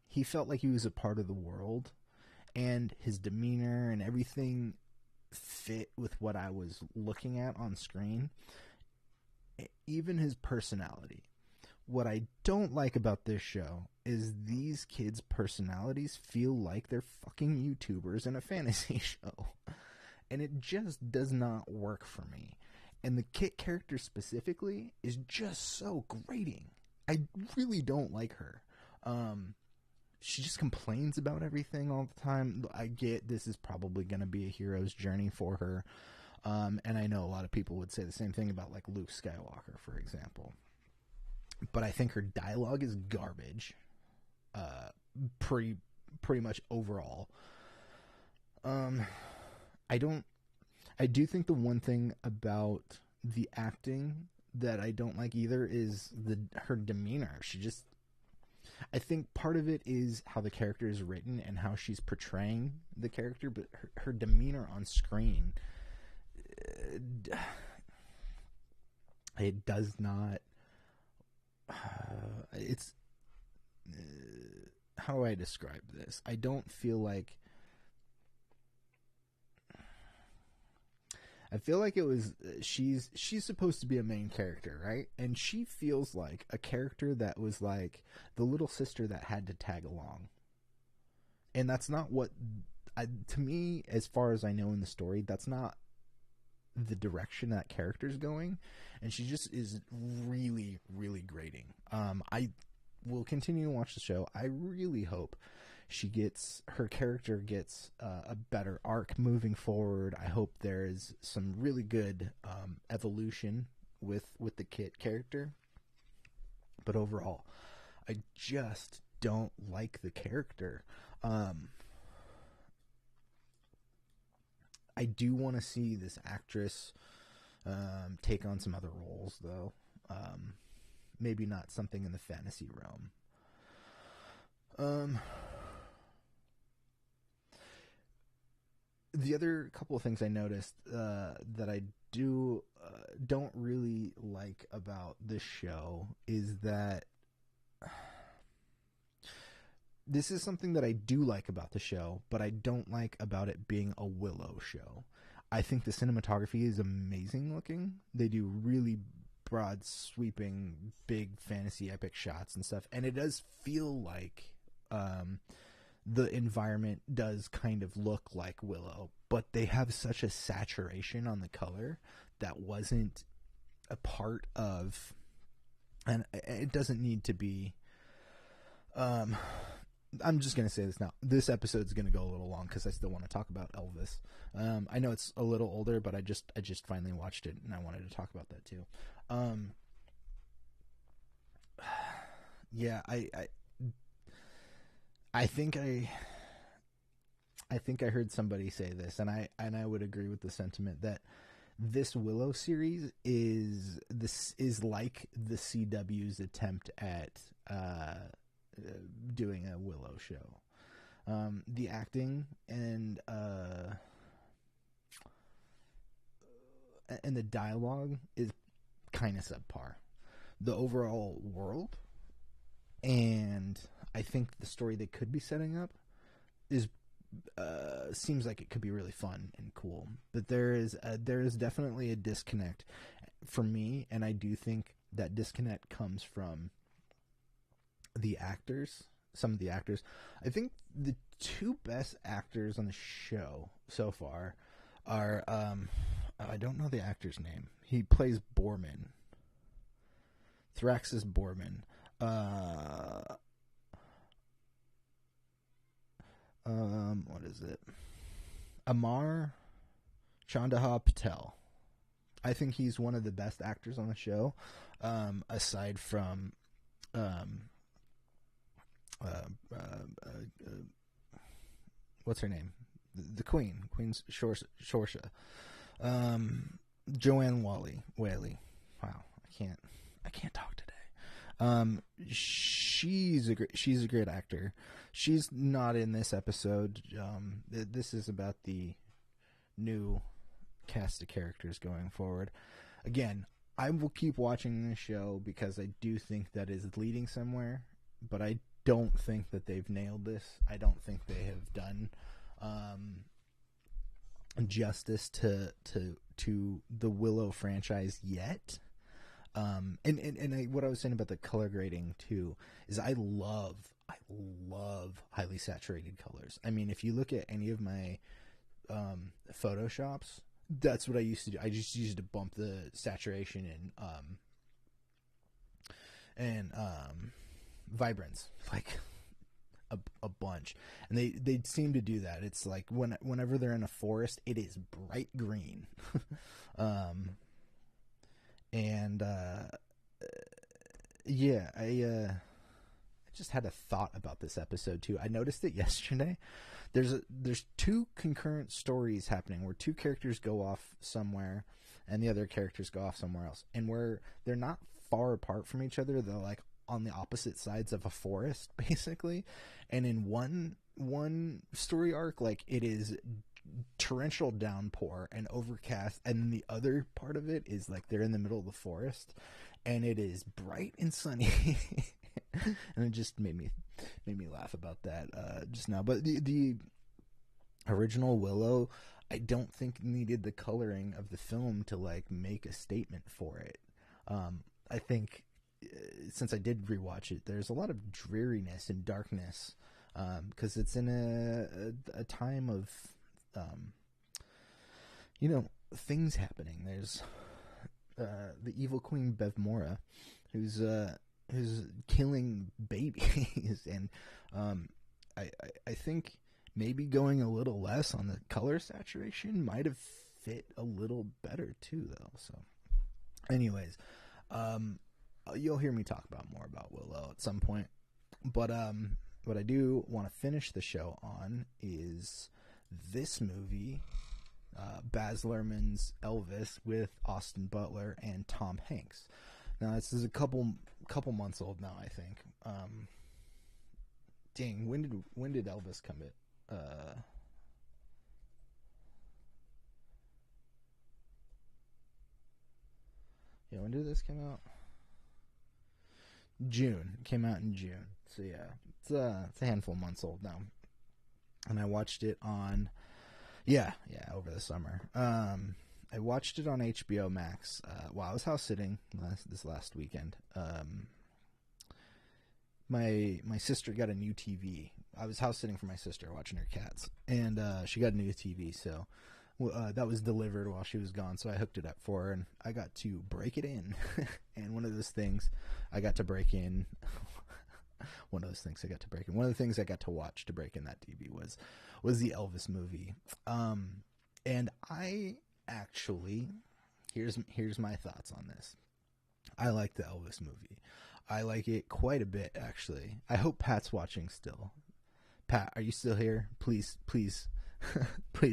He felt like he was a part of the world, and his demeanor and everything fit with what I was looking at on screen. Even his personality. What I don't like about this show is these kids' personalities feel like they're fucking YouTubers in a fantasy show. And it just does not work for me. And the Kit character specifically is just so grating. I really don't like her. She just complains about everything all the time. I get this is probably going to be a hero's journey for her. And I know a lot of people would say the same thing about Luke Skywalker, for example. But I think her dialogue is garbage. Pretty much overall. I do think the one thing about the acting that I don't like either is her demeanor. I think part of it is how the character is written and how she's portraying the character, but her demeanor on screen, it does not. How do I describe this? I don't feel like. I feel like it was she's supposed to be a main character, right? And she feels like a character that was like the little sister that had to tag along. And that's not what to me, as far as I know in the story, that's not the direction that character's going, and she just is really, really grating. I will continue to watch the show. I really hope her character gets a better arc moving forward. I hope there is some really good evolution with the Kit character. But overall, I just don't like the character. I do want to see this actress take on some other roles, though. Maybe not something in the fantasy realm. The other couple of things I noticed that I don't really like about this show is that this is something that I do like about the show, but I don't like about it being a Willow show. I think the cinematography is amazing looking. They do really broad, sweeping, big fantasy epic shots and stuff, and it does feel like the environment does kind of look like Willow, but they have such a saturation on the color that wasn't a part of, and it doesn't need to be. I'm just going to say this now. This episode's going to go a little long because I still want to talk about Elvis. I know it's a little older, but I just finally watched it and I wanted to talk about that too. Yeah, I think I heard somebody say this, and I would agree with the sentiment that this Willow series is like the CW's attempt at doing a Willow show. The acting and the dialogue is kind of subpar. The overall world, and I think the story they could be setting up is seems like it could be really fun and cool. But there is definitely a disconnect for me, and I do think that disconnect comes from the actors. Some of the actors. I think the two best actors on the show so far are I don't know the actor's name. He plays Borman. Thraxus Borman. What is it? Amar Chandaha Patel. I think he's one of the best actors on the show, aside from what's her name? The Queen's Shorsha. Joanne Whaley. Wow, I can't talk today. She's a great actor. She's not in this episode. This is about the new cast of characters going forward. Again, I will keep watching this show because I do think that is leading somewhere, but I don't think that they've nailed this. I don't think they have done justice to the Willow franchise yet. What I was saying about the color grading too is I love highly saturated colors. I mean, if you look at any of my photoshops, that's what I used to do. I just used to bump the saturation and vibrance like a bunch, and they seem to do that. It's like whenever they're in a forest, it is bright green. Yeah, I just had a thought about this episode too. I noticed it yesterday. There's two concurrent stories happening where two characters go off somewhere and the other characters go off somewhere else, and where they're not far apart from each other. They're like on the opposite sides of a forest, basically. And in one story arc, like, it is torrential downpour and overcast, and the other part of it is like they're in the middle of the forest and it is bright and sunny. And it just made me laugh about that just now. But the original Willow, I don't think needed the coloring of the film to like make a statement for it. I think since I did rewatch it, there's a lot of dreariness and darkness because it's in a time of things happening. There's the evil Queen Bevmora, who's killing babies, and I think maybe going a little less on the color saturation might have fit a little better too, though. So, anyways, you'll hear me talk more about Willow at some point. But what I do want to finish the show on is this movie, Baz Luhrmann's Elvis with Austin Butler and Tom Hanks. Now, this is a couple months old now, I think. Dang, when did Elvis come in? Yeah, when did this come out? June. It came out in June. So yeah, it's a handful of months old now. And I watched it on, over the summer. I watched it on HBO Max while I was house sitting this last weekend. My sister got a new TV. I was house sitting for my sister watching her cats, and she got a new TV. So that was delivered while she was gone. So I hooked it up for her, and I got to break it in. And one of those things I got to break in. One of the things I got to watch to break in that TV was the Elvis movie. And I actually, here's my thoughts on this. I like the Elvis movie. I like it quite a bit, actually. I hope Pat's watching still. Pat, are you still here? Please, please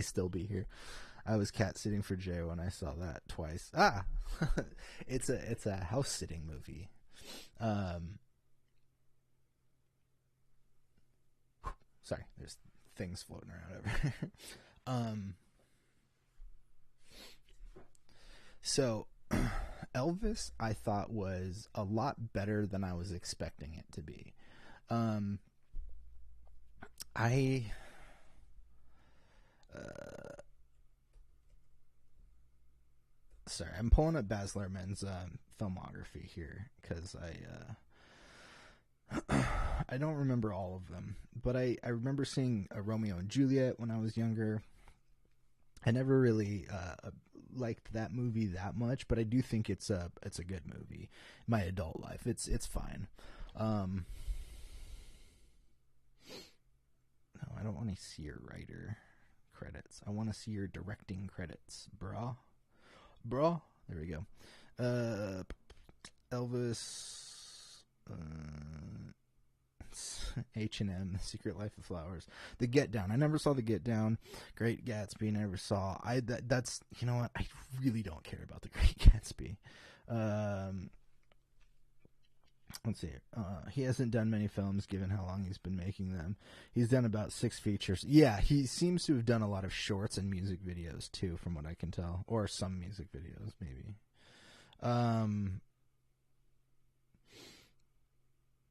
still be here. I was cat sitting for Jay when I saw that twice. It's a house sitting movie. Sorry, there's things floating around over here. So Elvis, I thought, was a lot better than I was expecting it to be. Sorry, I'm pulling up Baz Luhrmann's filmography here because I don't remember all of them, but I remember seeing Romeo and Juliet when I was younger. I never really liked that movie that much, but I do think it's a good movie. My adult life, it's fine. No, I don't want to see your writer credits. I want to see your directing credits, brah. There we go. Elvis, H&M, Secret Life of Flowers, The Get Down. I never saw The Get Down. Great Gatsby, never saw. That's you know what? I really don't care about The Great Gatsby. Let's see. He hasn't done many films, given how long he's been making them. He's done about 6 features. Yeah, he seems to have done a lot of shorts and music videos too, from what I can tell, or some music videos maybe.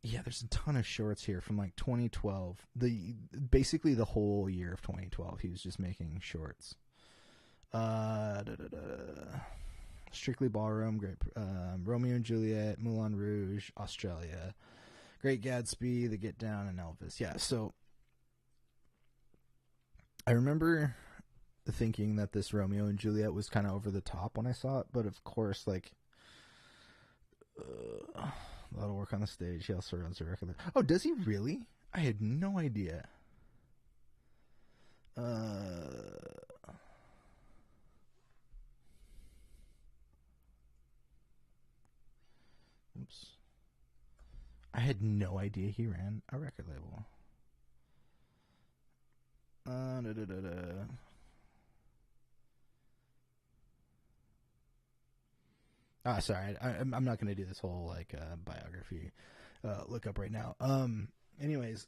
Yeah, there's a ton of shorts here from like 2012. Basically the whole year of 2012, he was just making shorts. Strictly Ballroom, Great Romeo and Juliet, Moulin Rouge, Australia, Great Gatsby, The Get Down, and Elvis. Yeah, so I remember thinking that this Romeo and Juliet was kind of over the top when I saw it, but of course, like, a lot of work on the stage. He also runs a record. Oh, does he really? I had no idea. Oops. I had no idea he ran a record label. Sorry, I'm not going to do this whole like biography look up right now. Anyways,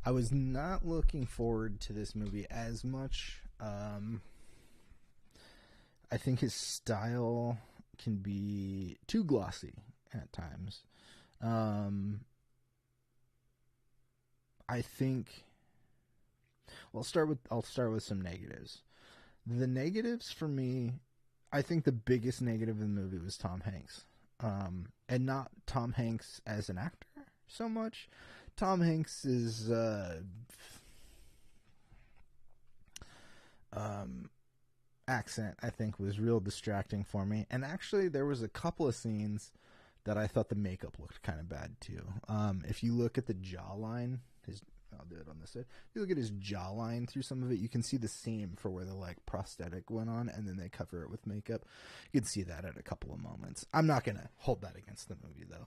I was not looking forward to this movie as much. I think his style can be too glossy at times. I think I'll start with some negatives. The negatives for me, I think the biggest negative in the movie was Tom Hanks. And not Tom Hanks as an actor so much. Tom Hanks is accent, I think, was real distracting for me. And actually, there was a couple of scenes that I thought the makeup looked kind of bad too. If you look at the jawline, I'll do it on this side. If you look at his jawline through some of it, you can see the seam for where the like prosthetic went on, and then they cover it with makeup. You can see that at a couple of moments. I'm not gonna hold that against the movie though.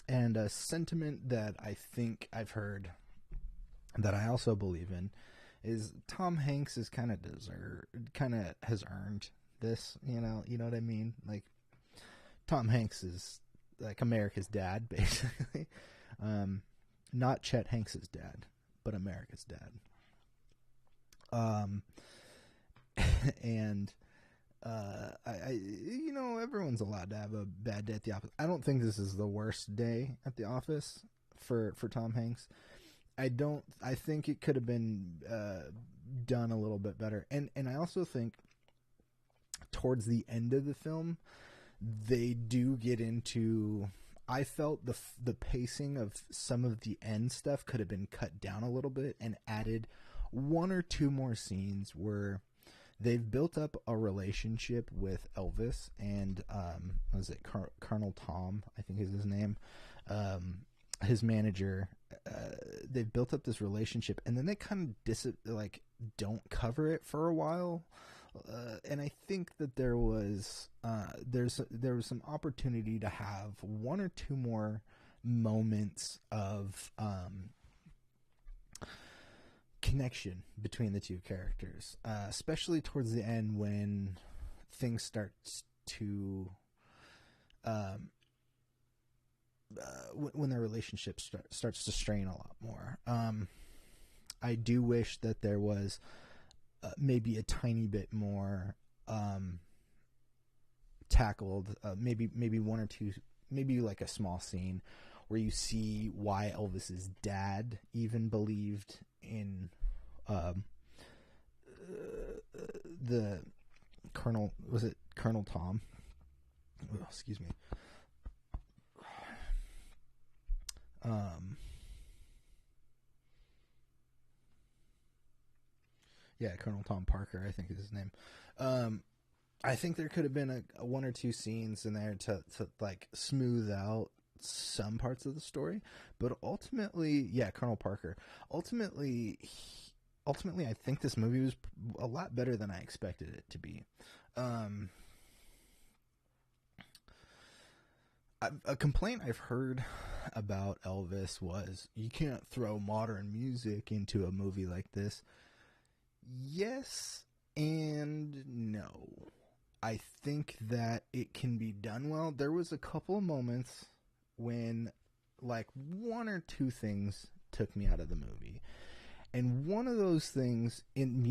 And a sentiment that I think I've heard that I also believe in is Tom Hanks is kind of has earned this, you know what I mean? Like, Tom Hanks is like America's dad, basically. Not Chet Hanks's dad, but America's dad. And I everyone's allowed to have a bad day at the office. I don't think this is the worst day at the office for Tom Hanks. I think it could have been done a little bit better. And I also think towards the end of the film, they do get into, I felt the pacing of some of the end stuff could have been cut down a little bit and added one or two more scenes where they've built up a relationship with Elvis and was it Colonel Tom, I think is his name, his manager. They've built up this relationship, and then they kind of don't cover it for a while. And I think that there was some opportunity to have one or two more moments of connection between the two characters, especially towards the end when things start to when their relationship starts to strain a lot more. I do wish that there was maybe a tiny bit more tackled, maybe one or two, maybe like a small scene where you see why Elvis's dad even believed in the Colonel, was it Colonel Tom? Oh, excuse me. Yeah, Colonel Tom Parker, I think is his name. I think there could have been a one or two scenes in there to like smooth out some parts of the story, but ultimately, yeah, Colonel Parker. Ultimately, I think this movie was a lot better than I expected it to be. A complaint I've heard about Elvis was, you can't throw modern music into a movie like this. Yes and no. I think that it can be done well. There was a couple of moments when like one or two things took me out of the movie. And one of those things in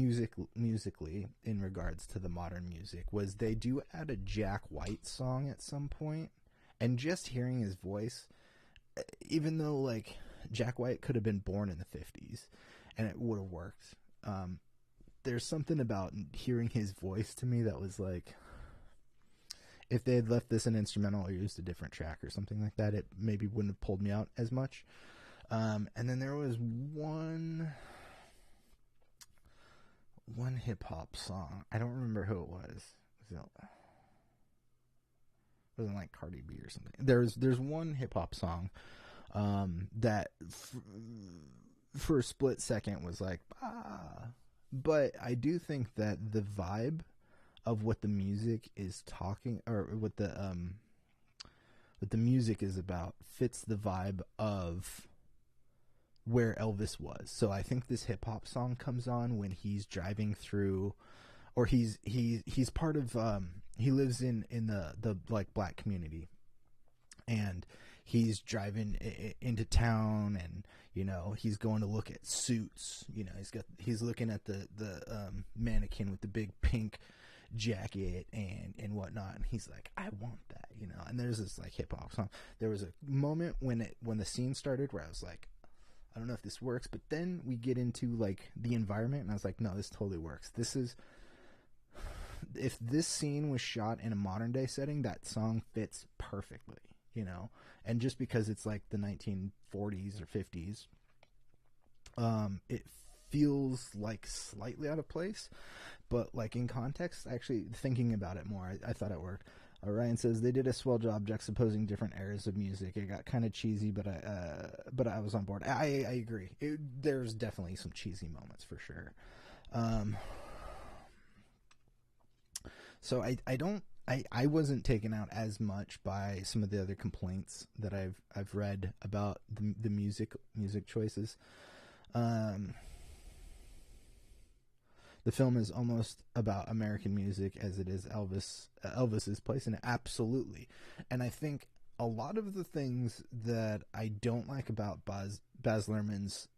musically in regards to the modern music was they do add a Jack White song at some point. And just hearing his voice, even though like Jack White could have been born in the 50s and it would have worked, there's something about hearing his voice to me that was like, if they had left this an instrumental or used a different track or something like that, it maybe wouldn't have pulled me out as much. And then there was one hip hop song. I don't remember who it was. It wasn't like Cardi B or something. There's one hip hop song that for a split second was like, but I do think that the vibe of what the music is talking, or what the music is about, fits the vibe of where Elvis was. So I think this hip hop song comes on when he's driving through, or he's part of he lives in the like black community, and he's driving into town, and you know he's going to look at suits. You know he's looking at the mannequin with the big pink jacket and whatnot, and he's like, I want that, you know. And there's this like hip hop song. There was a moment when the scene started where I was like, I don't know if this works, but then we get into like the environment, and I was like, no, this totally works. This is, if this scene was shot in a modern day setting, that song fits perfectly, you know. And just because it's like the 1940s or 50s, it feels like slightly out of place, but like in context, actually thinking about it more, I thought it worked. Ryan says they did a swell job juxtaposing different eras of music. It got kind of cheesy, but I was on board. I agree. There's definitely some cheesy moments for sure. So I wasn't taken out as much by some of the other complaints that I've read about the music choices. The film is almost about American music as it is Elvis's place in it. Absolutely. And I think a lot of the things that I don't like about Baz Luhrmann's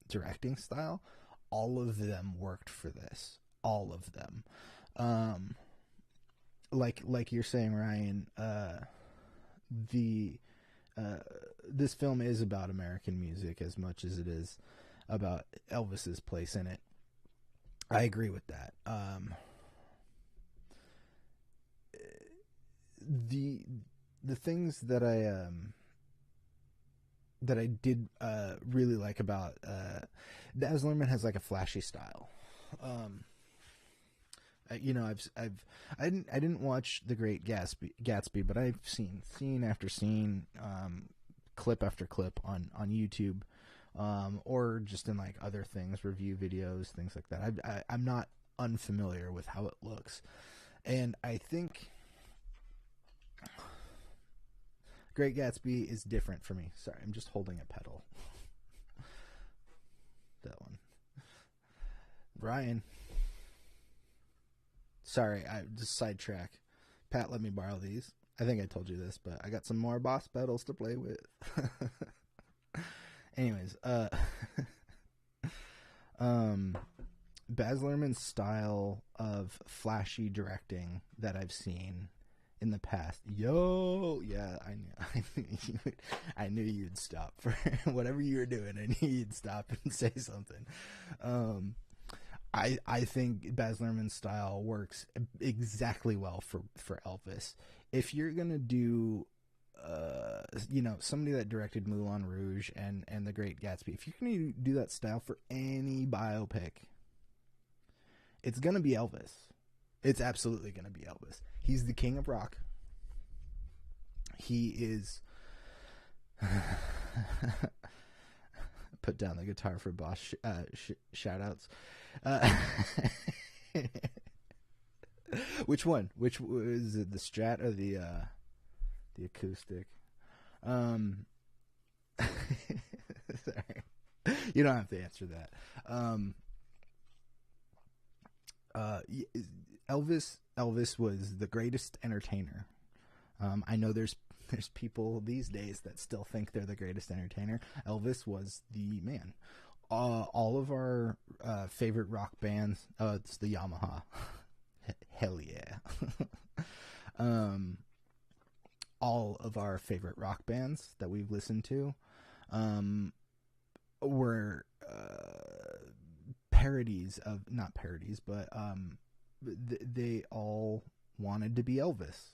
directing style, all of them worked for this. All of them. Like you're saying, Ryan, this film is about American music as much as it is about Elvis's place in it. I agree with that. The things that I did really like about Baz Luhrmann has like a flashy style. You know, I didn't watch The Great Gatsby, but I've seen scene after scene, clip after clip on YouTube. Or just in like other things, review videos, things like that. I'm not unfamiliar with how it looks. And I think Great Gatsby is different for me. Sorry, I'm just holding a pedal. That one. Ryan. Sorry, I just sidetrack. Pat let me borrow these. I think I told you this, but I got some more Boss pedals to play with. Anyways, Baz Luhrmann's style of flashy directing that I've seen in the past. Yeah, I knew you'd stop for whatever you were doing. I knew you'd stop and say something. I think Baz Luhrmann's style works exactly well for Elvis. If you're gonna do somebody that directed Moulin Rouge and The Great Gatsby, if you're going to do that style for any biopic, it's going to be Elvis. It's absolutely going to be Elvis. He's the king of rock. He is... Put down the guitar for Boss shout-outs. Which one? Which was it, the Strat or the acoustic? Sorry. You don't have to answer that. Elvis was the greatest entertainer. I know there's people these days that still think they're the greatest entertainer. Elvis was the man. All of our favorite rock bands, it's the Yamaha. Hell yeah. All of our favorite rock bands that we've listened to were parodies of, not parodies, but they all wanted to be Elvis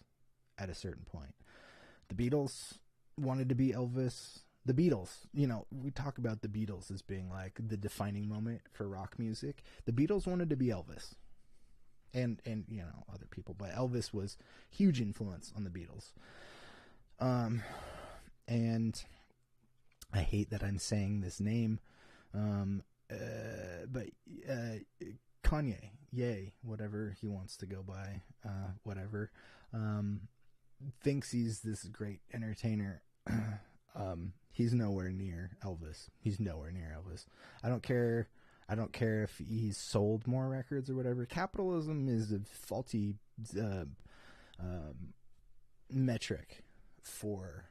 at a certain point. The Beatles wanted to be Elvis. The Beatles, we talk about the Beatles as being like the defining moment for rock music. The Beatles wanted to be Elvis. And other people, but Elvis was huge influence on the Beatles. And I hate that I'm saying this name, but Kanye, yay, whatever he wants to go by, whatever, thinks he's this great entertainer. He's nowhere near Elvis. I don't care if he's sold more records or whatever. Capitalism is a faulty metric for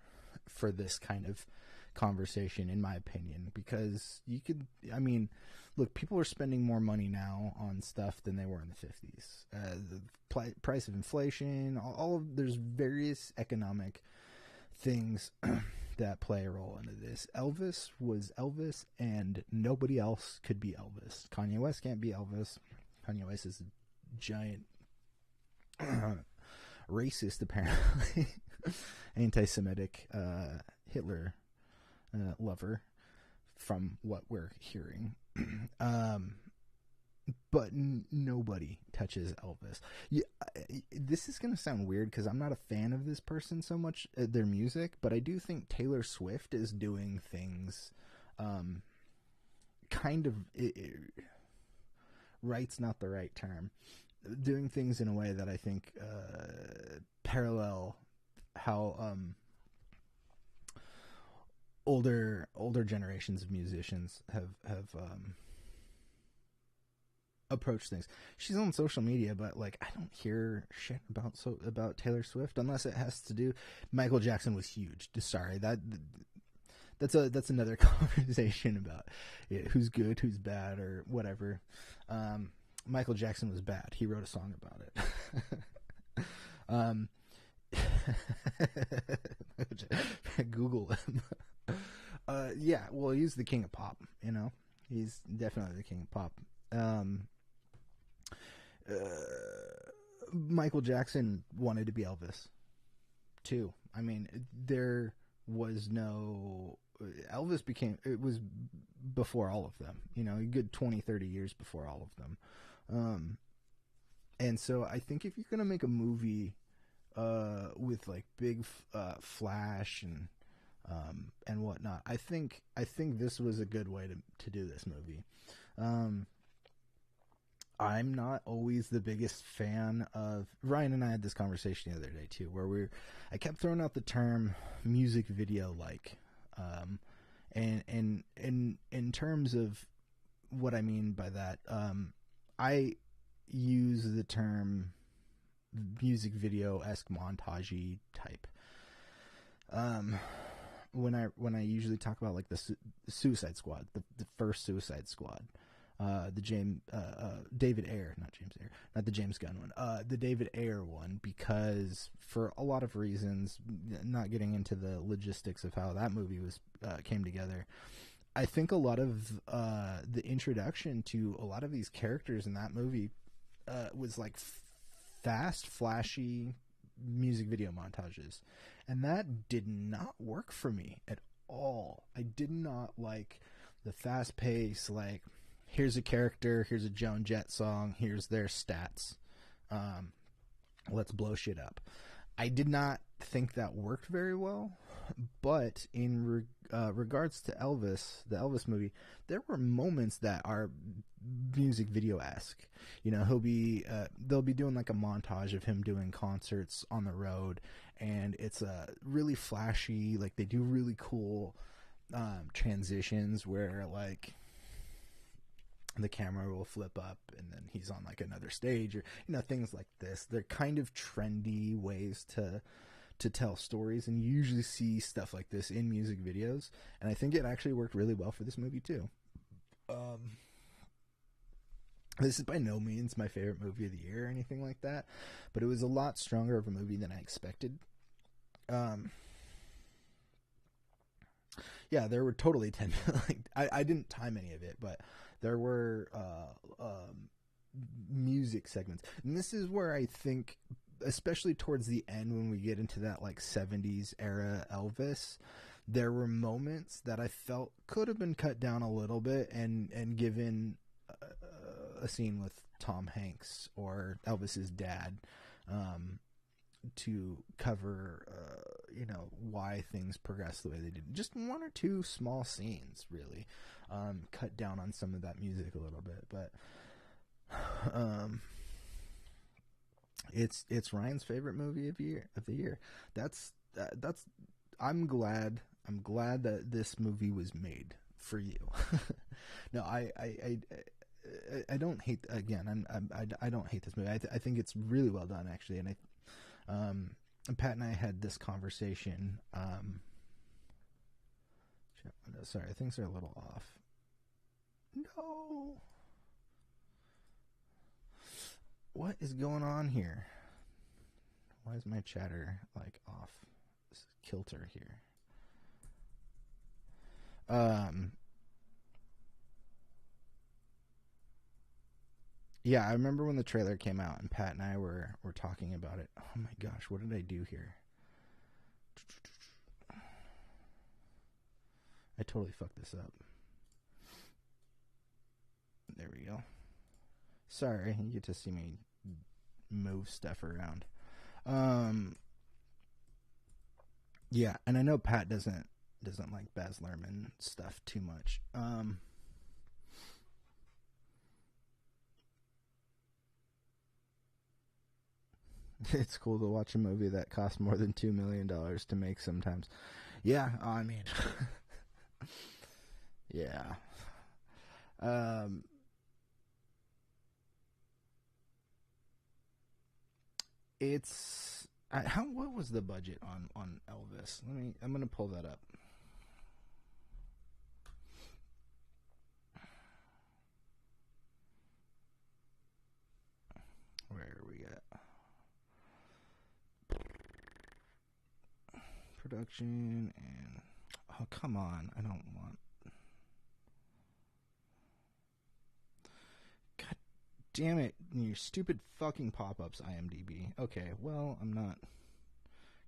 this kind of conversation, in my opinion, because look, people are spending more money now on stuff than they were in the 50s. The price of inflation, there's various economic things that play a role into this. Elvis was Elvis, and nobody else could be Elvis. Kanye West can't be Elvis. Kanye West is a giant racist, apparently. Anti-Semitic Hitler lover, from what we're hearing. but nobody touches Elvis. Yeah, this is going to sound weird because I'm not a fan of this person so much, their music, but I do think Taylor Swift is doing things kind of... right's not the right term. Doing things in a way that I think parallel how older generations of musicians have approached things. She's on social media, but like I don't hear shit about Taylor Swift unless it has to do. Michael Jackson was huge. Sorry, that's another conversation about who's good, who's bad, or whatever. Michael Jackson was bad. He wrote a song about it. Google him. Yeah, well, he's the king of pop. You know, he's definitely the king of pop. Michael Jackson wanted to be Elvis too. I mean, there was no... Elvis became... It was before all of them, you know, a good 20, 30 years before all of them. And so I think if you're going to make a movie with like big flash and whatnot, I think this was a good way to do this movie. I'm not always the biggest fan of... Ryan and I had this conversation the other day too, where I kept throwing out the term music video and in terms of what I mean by that, I use the term music video-esque montage-y type. When I usually talk about like the Suicide Squad, the first Suicide Squad, the David Ayer, not James Ayer, not the James Gunn one, the David Ayer one, because for a lot of reasons, not getting into the logistics of how that movie came together, I think a lot of the introduction to a lot of these characters in that movie was like fast, flashy music video montages, and that did not work for me at all. I did not like the fast pace, like, here's a character, here's a Joan Jett song, here's their stats, let's blow shit up. I did not think that worked very well, but in regards to Elvis, the Elvis movie, there were moments that are music video-esque. You know, they'll be doing like a montage of him doing concerts on the road, and it's really flashy, like they do really cool transitions where like the camera will flip up and then he's on like another stage, or you know, things like this. They're kind of trendy ways to tell stories, and you usually see stuff like this in music videos, and I think it actually worked really well for this movie too. This is by no means my favorite movie of the year or anything like that, but it was a lot stronger of a movie than I expected. Yeah, there were totally 10 like I didn't time any of it, but there were music segments, and this is where I think, especially towards the end when we get into that like 70s era Elvis, there were moments that I felt could have been cut down a little bit and given a scene with Tom Hanks or Elvis's dad to cover you know, why things progressed the way they did. Just one or two small scenes really cut down on some of that music a little bit, but it's Ryan's favorite movie of the year. That's I'm glad that this movie was made for you. No, I don't hate, again, I don't hate this movie. I think it's really well done actually, and Pat and I had this conversation. Sorry, things are a little off. No. What is going on here? Why is my chatter like off kilter here? Yeah, I remember when the trailer came out and Pat and I were talking about it. Oh my gosh, what did I do here? I totally fucked this up. There we go. Sorry, you get to see me move stuff around. Yeah, and I know Pat doesn't like Baz Luhrmann stuff too much. It's cool to watch a movie that costs more than $2 million to make sometimes. Yeah, I mean, yeah. It's what was the budget on Elvis? I'm gonna pull that up. Where are we at? Production and oh, come on, I don't want. God damn it, your stupid fucking pop-ups, IMDb. Okay, well, I'm not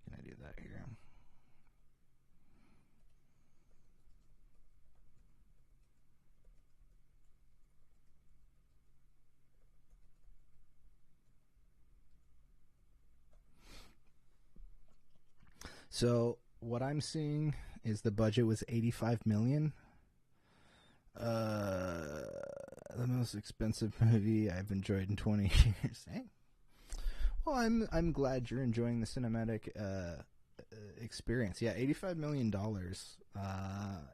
gonna do that here. So what I'm seeing is the budget was $85 million. The most expensive movie I've enjoyed in 20 years. Hey. Well, I'm glad you're enjoying the cinematic experience. Yeah, $85 million.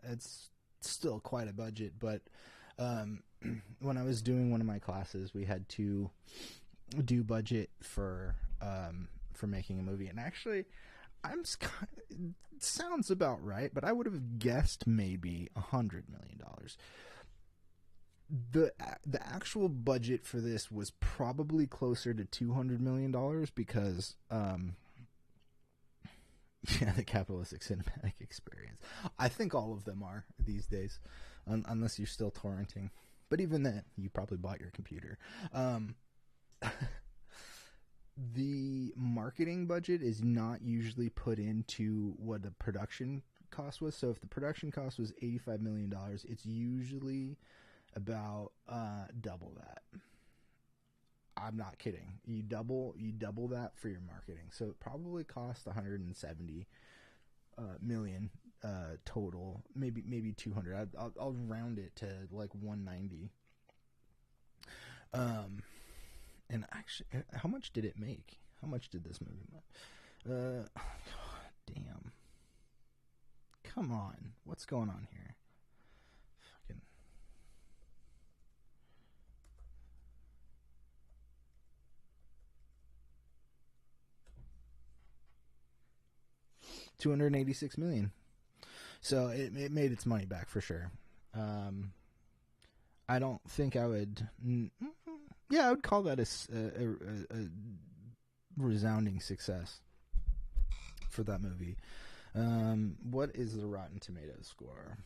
It's still quite a budget, but when I was doing one of my classes, we had to do budget for making a movie, and actually, it sounds about right, but I would have guessed maybe $100 million. The actual budget for this was probably closer to $200 million because yeah, the capitalistic cinematic experience. I think all of them are these days, unless you're still torrenting. But even then, you probably bought your computer. The marketing budget is not usually put into what the production cost was. So if the production cost was $85 million, it's usually about double that. I'm not kidding. You double that for your marketing. So it probably cost 170 million total. Maybe 200. I'll round it to like 190. And actually, how much did it make? How much did this movie make? Damn. Come on. What's going on here? Fucking. $286 million. So it made its money back for sure. I don't think I would. Yeah, I would call that a resounding success for that movie. What is the Rotten Tomatoes score?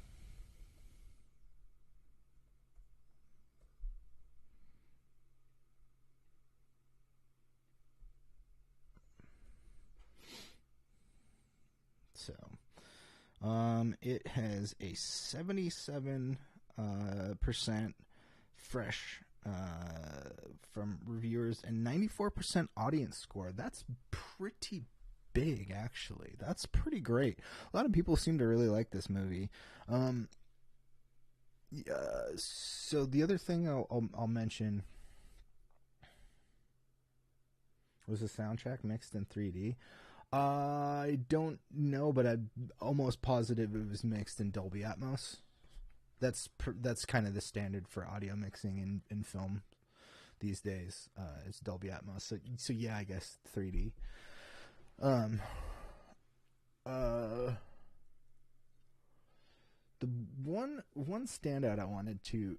So, it has a 77% fresh from reviewers and 94% audience score. That's pretty big, actually. That's pretty great. A lot of people seem to really like this movie. So the other thing I'll mention was the soundtrack mixed in 3D. I don't know, but I'm almost positive it was mixed in Dolby Atmos. That's kind of the standard for audio mixing in film these days. It's Dolby Atmos. So yeah, I guess 3D. The one standout I wanted to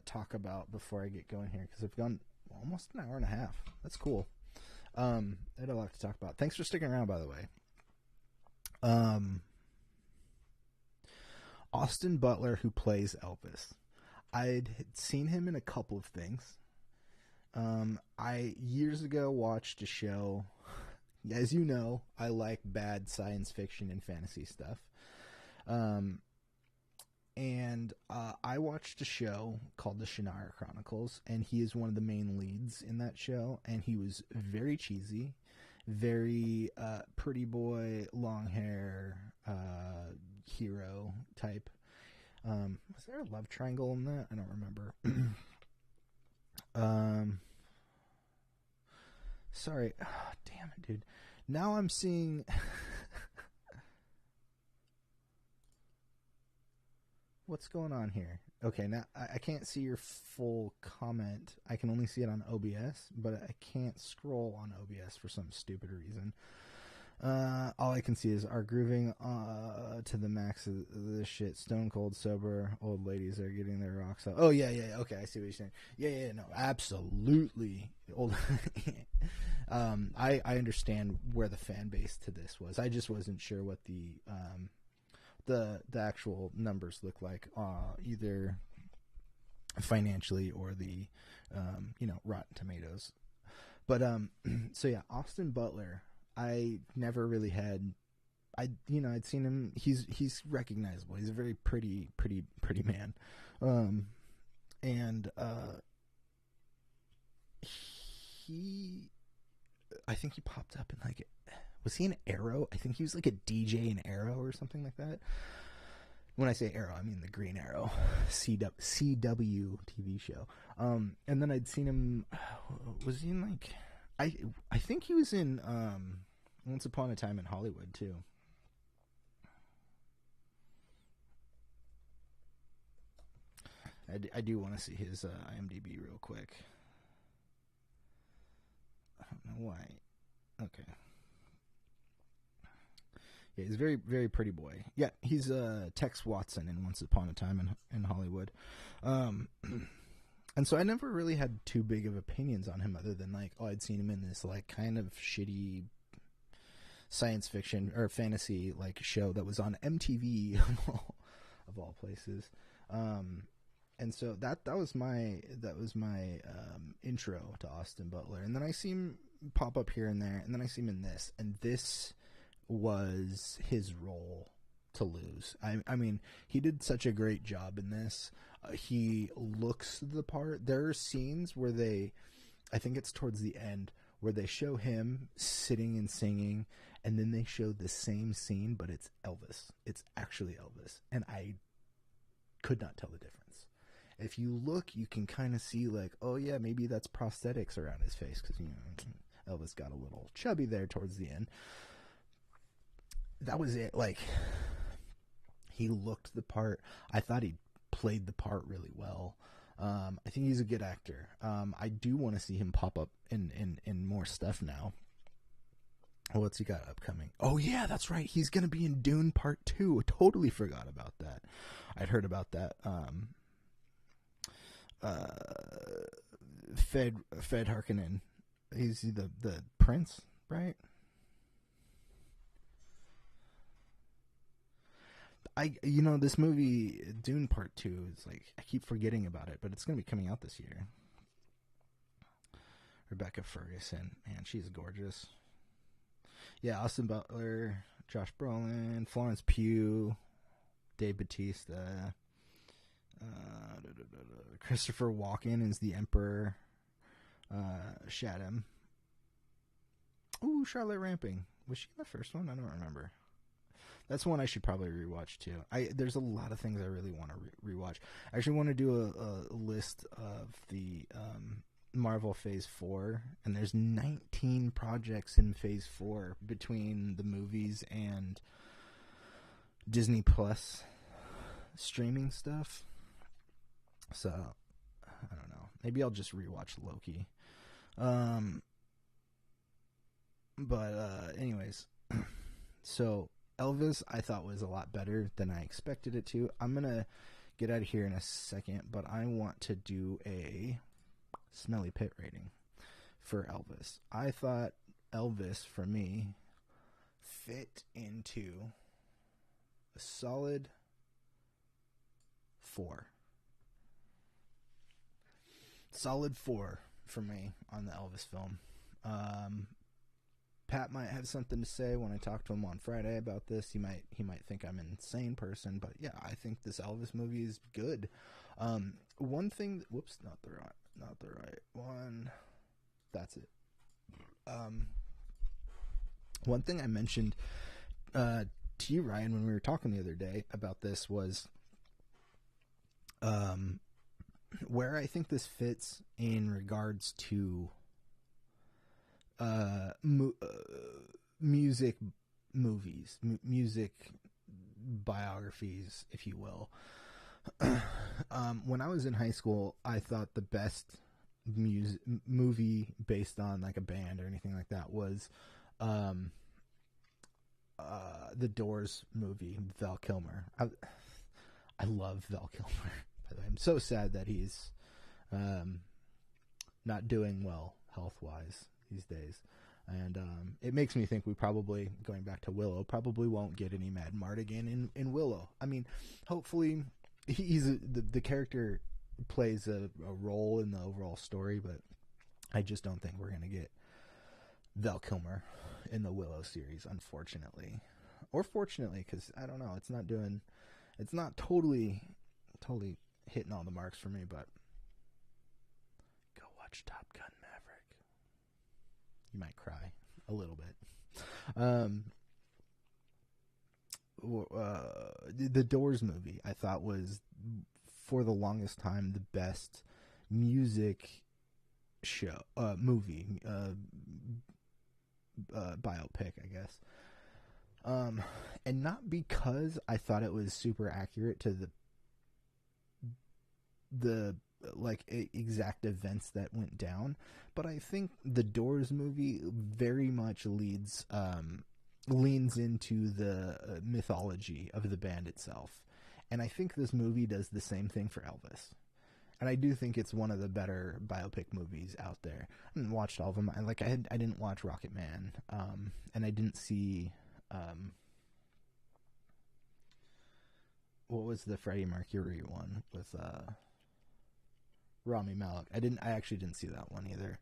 talk about before I get going here, because I've gone almost an hour and a half. That's cool. I had a lot to talk about. Thanks for sticking around, by the way. Austin Butler, who plays Elvis. I'd seen him in a couple of things. I years ago watched a show. As you know, I like bad science fiction and fantasy stuff. And I watched a show called The Shannara Chronicles, and he is one of the main leads in that show, and he was very cheesy, very pretty boy, long hair, hero type. Was there a love triangle in that? I don't remember. Sorry. Oh, damn it, dude. Now I'm seeing... What's going on here? Okay, now I can't see your full comment. I can only see it on OBS, but I can't scroll on OBS for some stupid reason. All I can see is our grooving to the max of this shit. Stone cold sober. Old ladies are getting their rocks out. Oh, yeah. Okay, I see what you're saying. Yeah, no, absolutely. Old. I understand where the fan base to this was. I just wasn't sure what the actual numbers look like, either financially or the Rotten Tomatoes. But so yeah, Austin Butler, I never really had. I'd seen him. He's recognizable. He's a very pretty man, and I think he popped up in like. Was he an Arrow? I think he was like a DJ in Arrow or something like that. When I say Arrow, I mean the Green Arrow, CW TV show. And then I'd seen him. Was he in like? I think he was in Once Upon a Time in Hollywood too. I do want to see his IMDb real quick. I don't know why. Okay. Yeah, he's a very, very pretty boy. Yeah, he's Tex Watson in Once Upon a Time in Hollywood. And so I never really had too big of opinions on him other than like, oh, I'd seen him in this like kind of shitty science fiction or fantasy like show that was on MTV of all places. And so that was my intro to Austin Butler. And then I see him pop up here and there, and then I see him in this, and this was his role to lose. I mean, he did such a great job in this. He looks the part. There are scenes where I think it's towards the end, where they show him sitting and singing, and then they show the same scene, but it's Elvis. It's actually Elvis. And I could not tell the difference. If you look, you can kind of see like, oh yeah, maybe that's prosthetics around his face, because Elvis got a little chubby there towards the end. That was it. Like, he looked the part. I thought he played the part really well. I think he's a good actor. I do want to see him pop up in more stuff now. What's he got upcoming? Oh yeah, that's right. He's gonna be in Dune Part 2. I totally forgot about that. I'd heard about that. Fed Harkonnen. He's the prince, right? This movie, Dune Part 2, is like, I keep forgetting about it, but it's going to be coming out this year. Rebecca Ferguson, man, she's gorgeous. Yeah, Austin Butler, Josh Brolin, Florence Pugh, Dave Bautista, Christopher Walken is the Emperor, Shaddam. Ooh, Charlotte Rampling. Was she in the first one? I don't remember. That's one I should probably rewatch too. There's a lot of things I really want to rewatch. I actually want to do a list of the Marvel Phase 4, and there's 19 projects in Phase 4 between the movies and Disney Plus streaming stuff. So, I don't know. Maybe I'll just rewatch Loki. Anyways, so Elvis I thought was a lot better than I expected it to. I'm going to get out of here in a second, but I want to do a Smelly Pit rating for Elvis. I thought Elvis, for me, fit into a solid 4. Solid 4 for me on the Elvis film. Pat might have something to say when I talk to him on Friday about this. He might think I'm an insane person, but yeah, I think this Elvis movie is good. One thing, whoops, not the right one. That's it. One thing I mentioned to you, Ryan, when we were talking the other day about this was where I think this fits in regards to music movies, music biographies, if you will. When I was in high school, I thought the best movie based on like a band or anything like that was the Doors movie, Val Kilmer. I love Val Kilmer. By the way, I'm so sad that he's not doing well health-wise these days. And it makes me think we probably, going back to Willow, probably won't get any Mad Mardigan in Willow. I mean, hopefully the character plays a role in the overall story, but I just don't think we're going to get Val Kilmer in the Willow series, unfortunately. Or fortunately, because I don't know, it's not totally hitting all the marks for me, but go watch Top Gun Maverick. You might cry a little bit. The Doors movie, I thought, was for the longest time the best music movie biopic, I guess. And not because I thought it was super accurate to the like exact events that went down, but I think the Doors movie very much leans into the mythology of the band itself, and I think this movie does the same thing for Elvis. And I do think it's one of the better biopic movies out there. I haven't watched all of them. I didn't watch Rocket Man, and I didn't see what was the Freddie Mercury one with Rami Malek. I actually didn't see that one either.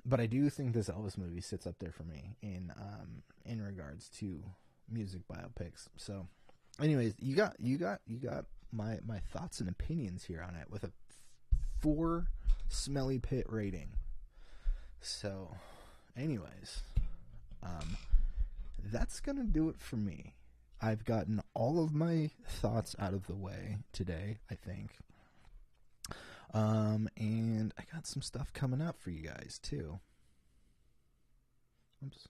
But I do think this Elvis movie sits up there for me in regards to music biopics. So, anyways, you got my thoughts and opinions here on it with a 4 smelly pit rating. So, anyways, that's gonna do it for me. I've gotten all of my thoughts out of the way today, I think. And I got some stuff coming up for you guys too. Oops.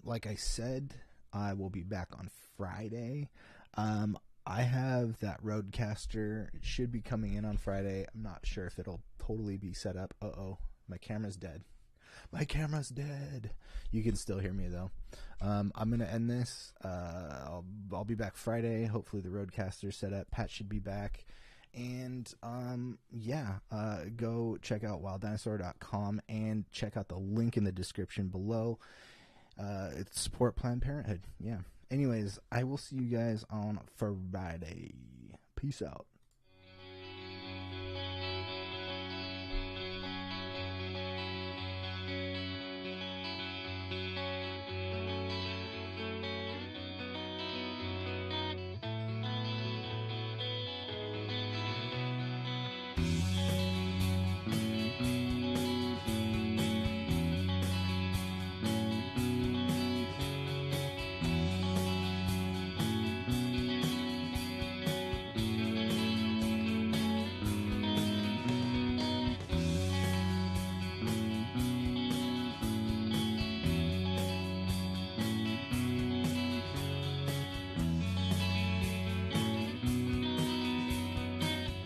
Like I said, I will be back on Friday. I have that Rodecaster. It should be coming in on Friday. I'm not sure if it'll totally be set up. My camera's dead. My camera's dead. You can still hear me though. I'm gonna end this. I'll be back Friday. Hopefully the Rodecaster's set up. Pat should be back. And go check out wilddinosaur.com and check out the link in the description below. It's support Planned Parenthood. Yeah. Anyways, I will see you guys on Friday. Peace out.